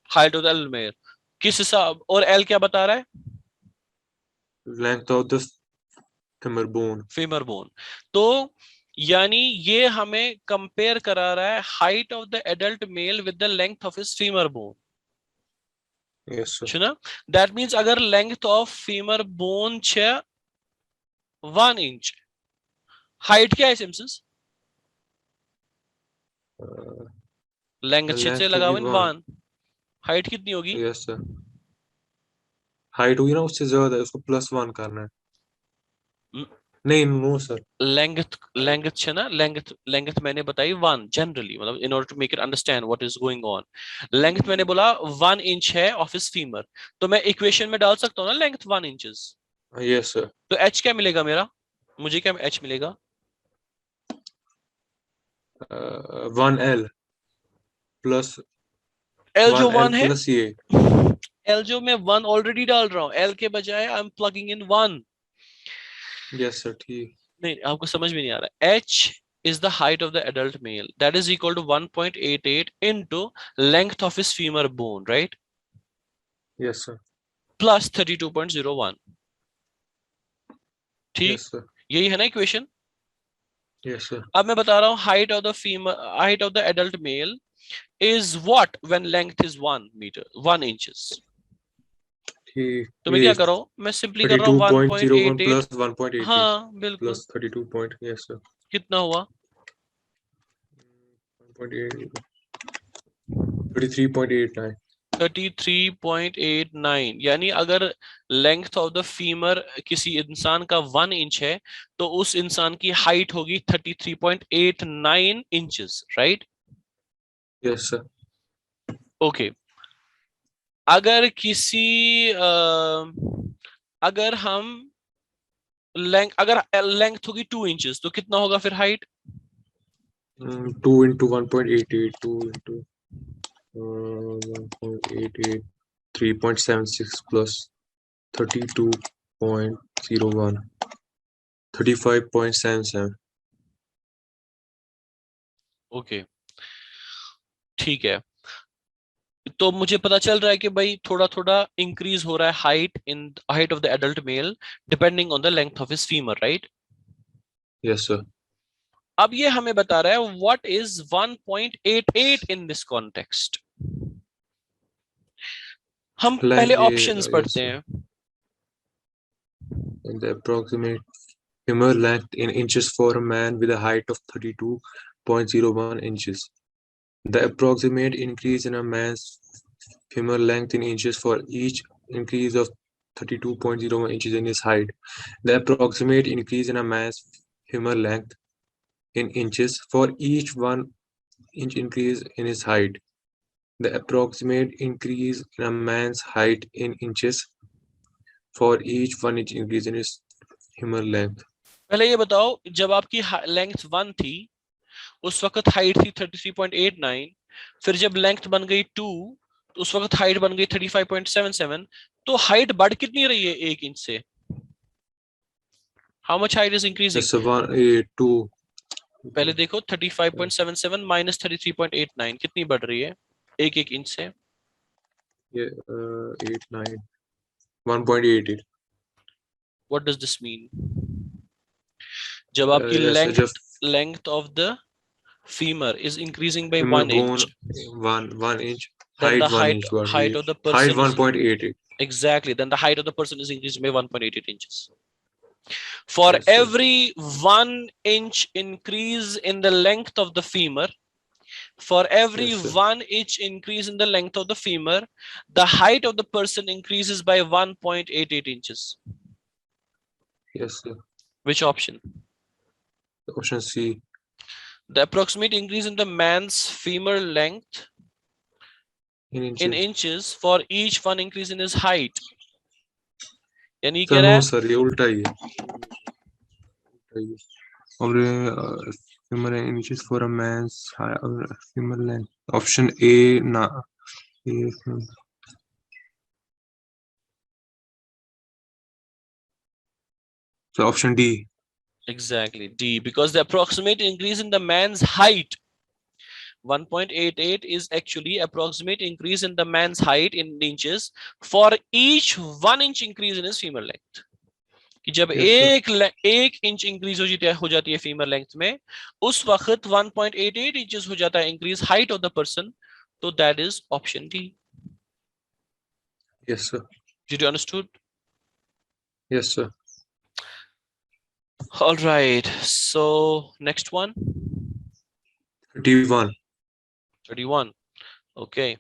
height of the एलमेयर, किस हिसाब, और एल क्या बता रहा है? Length of the femur bone. Femur bone. तो यानी ये हमें कंपेयर करा रहा है height of the adult male with the length of his femur bone. Yes sir. सुना? दैट मींस अगर length of femur bone 1 inch, height क्या है सिम्पसन्स? लेंथ 6 से लेंथ होगी लगाओ इन 1। 1, हाइट कितनी होगी? Yes sir. हाइट होगी ना उससे ज्यादा है, उसको +1 करना है। नहीं नो सर। लेंथ लेंथ है ना, लेंथ लेंथ मैंने बताई 1 जनरली, मतलब in order to make it understand what is going on. Length मैंने बोला 1 इंच है ऑफ हिज फीमर, तो मैं इक्वेशन में डाल सकता हूँ ना लेंथ 1 इंचेस। Yes sir. तो एच क्या मिलेगा मेरा, मुझे क्या एच मिलेगा? 1L प्लस एल जो 1L 1 है, प्लस ये। एल जो मैं 1 ऑलरेडी डाल रहा हूँ, एल के बजाय I am plugging in 1। Yes sir ठीक। नहीं, आपको समझ में नहीं आ रहा। H is the height of the adult male, that is equal to 1.88 into length of his femur bone, right? Yes sir. Plus 32.01। ठीक, यस सर। यही है ना इक्वेशन? Yes sir. अब मैं बता रहा हूँ height of the femur, height of the adult male is what when length is 1 metre 1 inches. ठीक, तो मैं ये क्या कर रहा हूँ, मैं सिंपली कर थर्टी रहा टू हूँ पॉइंट जीरो वन 1.88। प्लस 1.88 हाँ बिल्कुल, प्लस 32 पॉइंट। Yes sir. कितना हुआ? 33.89। 33.89। यानी अगर लेंथ ऑफ द फीमर किसी इंसान का 1 इंच है, तो उस इंसान की हाइट होगी 33.89 inches, right? Yes sir. Okay, अगर किसी अगर हम अगर लेंथ होगी 2 इंचेस, तो कितना होगा फिर height? 2 into 1.88, 2 into 1.88, 3.76 plus 32.01, 35.77। Okay, ठीक है। तो मुझे पता चल रहा है कि भाई थोड़ा थोड़ा इंक्रीज हो रहा है height of the adult mail depending on the length of his femur, right? Yes, sir. अब ये हमें बता रहा है what is 1.88 in this context. हम Like, पहले ऑप्शंस yes, पढ़ते sir. हैं। And the approximate femur length in inches for a man with a height of 32.01 inches. The approximate increase in a man's femur length in inches for each increase of 32.01 inches in his height. The approximate increase in a man's femur length in inches for each 1 inch increase in his height. The approximate increase in a man's height in inches for each 1 inch increase in his femur length. पहले ये बताओ, जब आपकी length 1 थी उस वक्त height थी 33.89, फिर जब लेंथ बन गई 2 तो उस वक्त हाइट बन गई 35.77, तो हाइट बढ़ कितनी रही है 1 इंच से? How much height is increasing? That's a one, a two, पहले देखो 35.77 माइनस 33.89 कितनी बढ़ रही है 1 इंच से? yeah, 8, 9, 1.88. What does this mean? जब आपकी Yes, just length of the femur is increasing by femur 1 inch, bone, one inch, then the height 1 inch, बढ़ रही height है. of the Height person is 1.88. exactly, then the height of the person is increasing by 1.88 inches. For Yes, sir. every 1 inch increase in the length of the femur, for every Yes, sir. 1 inch increase in the length of the femur, the height of the person increases by 1.88 inches. Yes, sir. Which option? Option C. The approximate increase in the man's femur length In in inches. inches for each 1 increase in his height. यानी Sir, कह रहा no, है sir. ये उल्टा ही है. उल्टा ही है. और femur in inches for a man's femur length. Option A, ना. A, so option D. exactly D, because the approximate increase in the man's height 1.88 is actually approximate increase in the man's height in inches for each 1 inch increase in his femur length. कि जब Yes, एक inch increase हो जाती है femur length में, उस वक्त 1.88 inches हो जाता है increase height of the person, तो that is option D. yes, sir. Did you understood? Yes, sir. All right, so next one. 31. 31. Okay.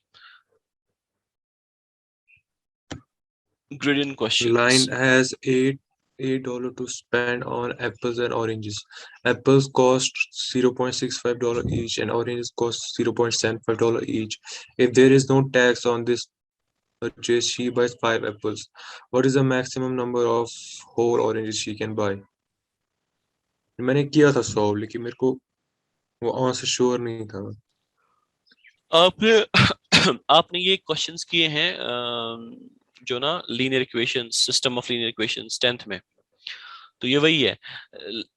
Gradient questions. Line has $8 to spend on apples and oranges. Apples cost $0.65 each and oranges cost $0.75 each. If there is no tax on this purchase, she buys 5 apples. What is the maximum number of whole oranges she can buy? मैंने किया था solve, लेकिन मेरे को वो answer sure नहीं था. आपने आपने ये क्वेश्चंस किए हैं जो ना linear equations, system of linear equations 10th में, तो ये वही है.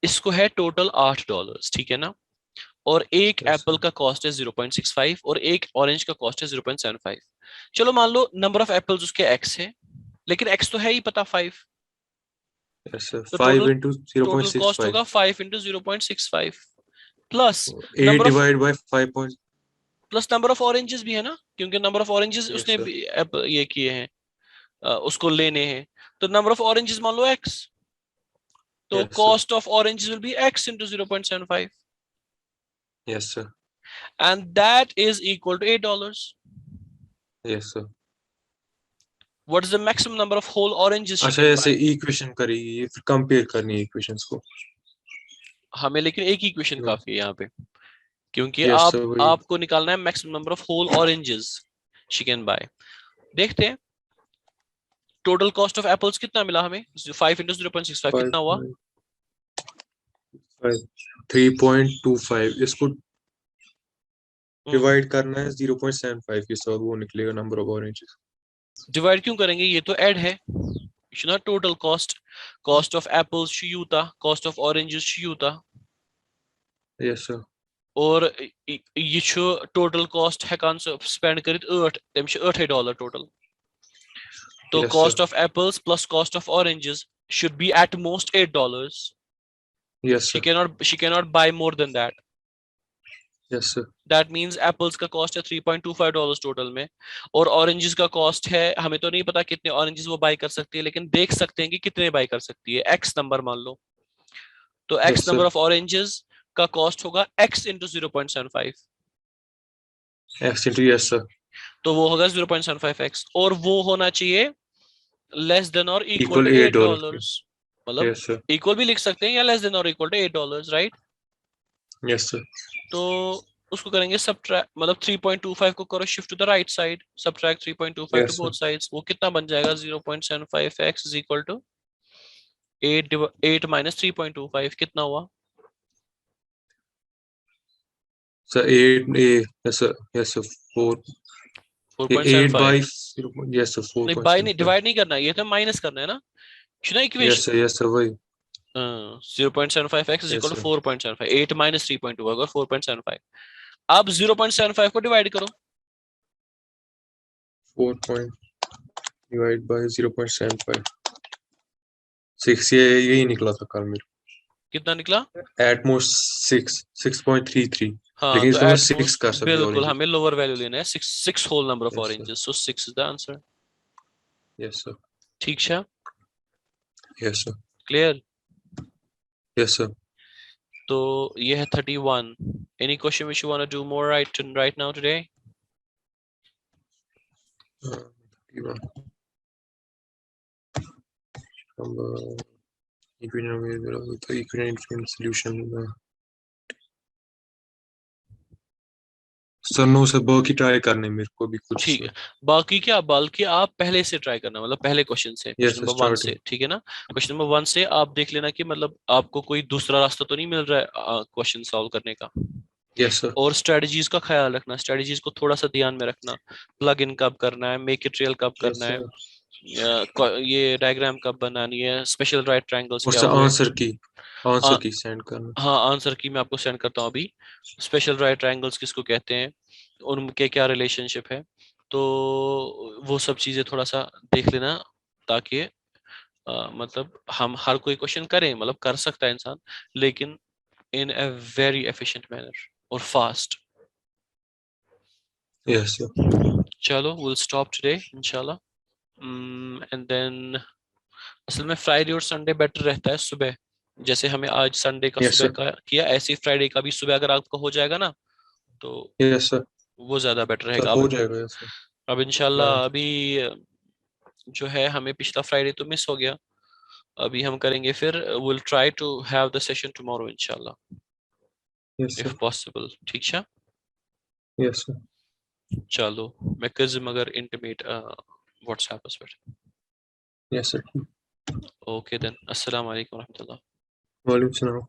इसको है टोटल $8, ठीक है ना, और एक Yes, एप्पल का कॉस्ट है 0.65 और एक ऑरेंज का कॉस्ट है 0.75. चलो मान लो नंबर ऑफ एप्पल्स उसके x है, लेकिन x तो है ही पता 5, yes, sir. तो 5 टोटल into कॉस्ट 0.65. होगा 5 into 0.65 plus 8 number of divided by 5 point. Plus number of oranges भी है ना, क्योंकि नंबर ऑफ ऑरेंजेस Yes, उसने sir. ये किए हैं, उसको लेने हैं, तो नंबर ऑफ ऑरेंजेस मान लो x, तो Yes, sir. Cost of oranges will be x into 0.75 Yes, sir. and that is equal to $8. Yes, sir. What is the maximum number of whole oranges she अच्छा, can ऐसे buy? Equation करेगी ये, फिर compare करनी है equations को. हमें लेकिन एक ही इक्वेशन काफी है यहाँ पे, क्योंकि यस सर, वही. आपको निकालना है maximum number of whole oranges she can buy. देखते हैं टोटल कॉस्ट ऑफ एप्पल्स कितना मिला हमें, 5 into 0.65 कितना हुआ? 3.25. इसको डिवाइड करना है 0.75 के साथ, वो निकलेगा नंबर ऑफ ऑरेंजेस. डिवाइड क्यों करेंगे, ये तो ऐड है. ना टोटल कॉस्ट ऑफ एप्पल्स शूयूता, कॉस्ट ऑफ ऑरेंजेस शूयूता. Yes sir. और ये छु total cost हेकान spend करित 8 तम $8 total. तो Yes, cost sir. of apples plus cost of oranges should be at most $8. Yes, sir. She cannot buy more than that. Yes, sir. That means apples का cost है $3.25 total में, और oranges का cost है, हमें तो नहीं पता कितने oranges वो buy कर सकती है, लेकिन देख सकते हैं कि कितने buy कर सकती है. X number मान लो, तो Yes, X sir. number of oranges का cost होगा X into 0.75. X into yes, sir. तो वो होगा 0.75x, और वो होना चाहिए less than or equal Equal to $8. $8. मतलब Yes, sir. equal भी लिख सकते हैं या less than or equal to $8, right? Yes, sir. तो उसको करेंगे subtract, मतलब 3.25 को करो shift to the right side, subtract 3.25 to Yes, sir. both sides. वो कितना बन जाएगा? 0.75x is equal to 8 minus 3.25 कितना हुआ? So 8 yes, sir. Yes, sir. 8 by 4.75. 0. Yes, sir. नहीं, बाय नहीं, 4.75. डिवाइड नहीं करना है, ये तो माइनस करना है ना. ना Yes, equation sir. Yes, sir. वही. 0.75x is Yes, equal to sir. 4.75. 8 minus 3.2 होगा 4.75. अब 0.75 को डिवाइड करो. 4 point divided by 0.75. 6 ये यही निकला था कल मेरे. कितना निकला? At most 6.33. हाँ, लेकिन तो इसको मैं एट 6 मोस्ट कर सकते हैं बिल्कुल oranges. हमें लोअर वैल्यू लेना है. 6 whole number of Yes, sir. Oranges, so 6 is the answer. Yes, sir. ठीक है, Yes, sir. Clear. Yes, sir. तो ये है 31. Any question which you want to do more right now today? Even equivalent solution. Sir no sir बाकी try करने मेरे को भी कुछ ठीक है, सर. बाकी क्या, बल्कि आप पहले से ट्राई करना, मतलब पहले क्वेश्चन से, Yes, क्वेश्चन sir. नंबर 1 से, Starting. ठीक है ना. क्वेश्चन नंबर 1 से आप देख लेना कि मतलब आपको कोई दूसरा रास्ता तो नहीं मिल रहा है क्वेश्चन सॉल्व करने का. Yes, sir. और स्ट्रेटजीज का ख्याल रखना, स्ट्रेटजीज को थोड़ा सा ध्यान में रखना. प्लग इन कब करना है, मेक इट रियल कब Yes, करना है, sir. ये डायग्राम कब बनानी है, स्पेशल राइट ट्रायंगल्स और क्या सर हुए. आंसर आ, की सेंड करना. हाँ, आंसर की मैं आपको सेंड करता हूँ अभी. स्पेशल राइट ट्रायंगल्स किसको कहते हैं, उनके क्या रिलेशनशिप है, तो वो सब चीजें थोड़ा सा देख लेना, ताकि मतलब हम हर कोई क्वेश्चन करें, मतलब कर सकता है इंसान, लेकिन इन अ वेरी एफिशिएंट मैनर और फास्ट. Yes, sir. चलो, विल स्टॉप टुडे इंशाल्लाह. एंड देन असल में फ्राइडे और संडे बेटर रहता है सुबह, जैसे हमें आज संडे का Yes, सुबह sir. का किया, ऐसे ही फ्राइडे का भी सुबह अगर आपको हो जाएगा ना, तो Yes, sir. वो ज्यादा बेटर सर रहेगा. हो जाएगा. Yes, sir. अब हाँ. इंशाल्लाह अभी जो है, हमें पिछला फ्राइडे तो मिस हो गया, अभी हम करेंगे फिर. Will try to have the session tomorrow इंशाल्लाह, Yes, इफ sir. पॉसिबल. ठीक है, Yes, sir. चलो, मैं किस मगर इंटीमेट व्हाट्सएप पर. Yes, sir. ओके देन, अस्सलाम वालेकुम रहमतुल्लाह. वालेकुम सलाम.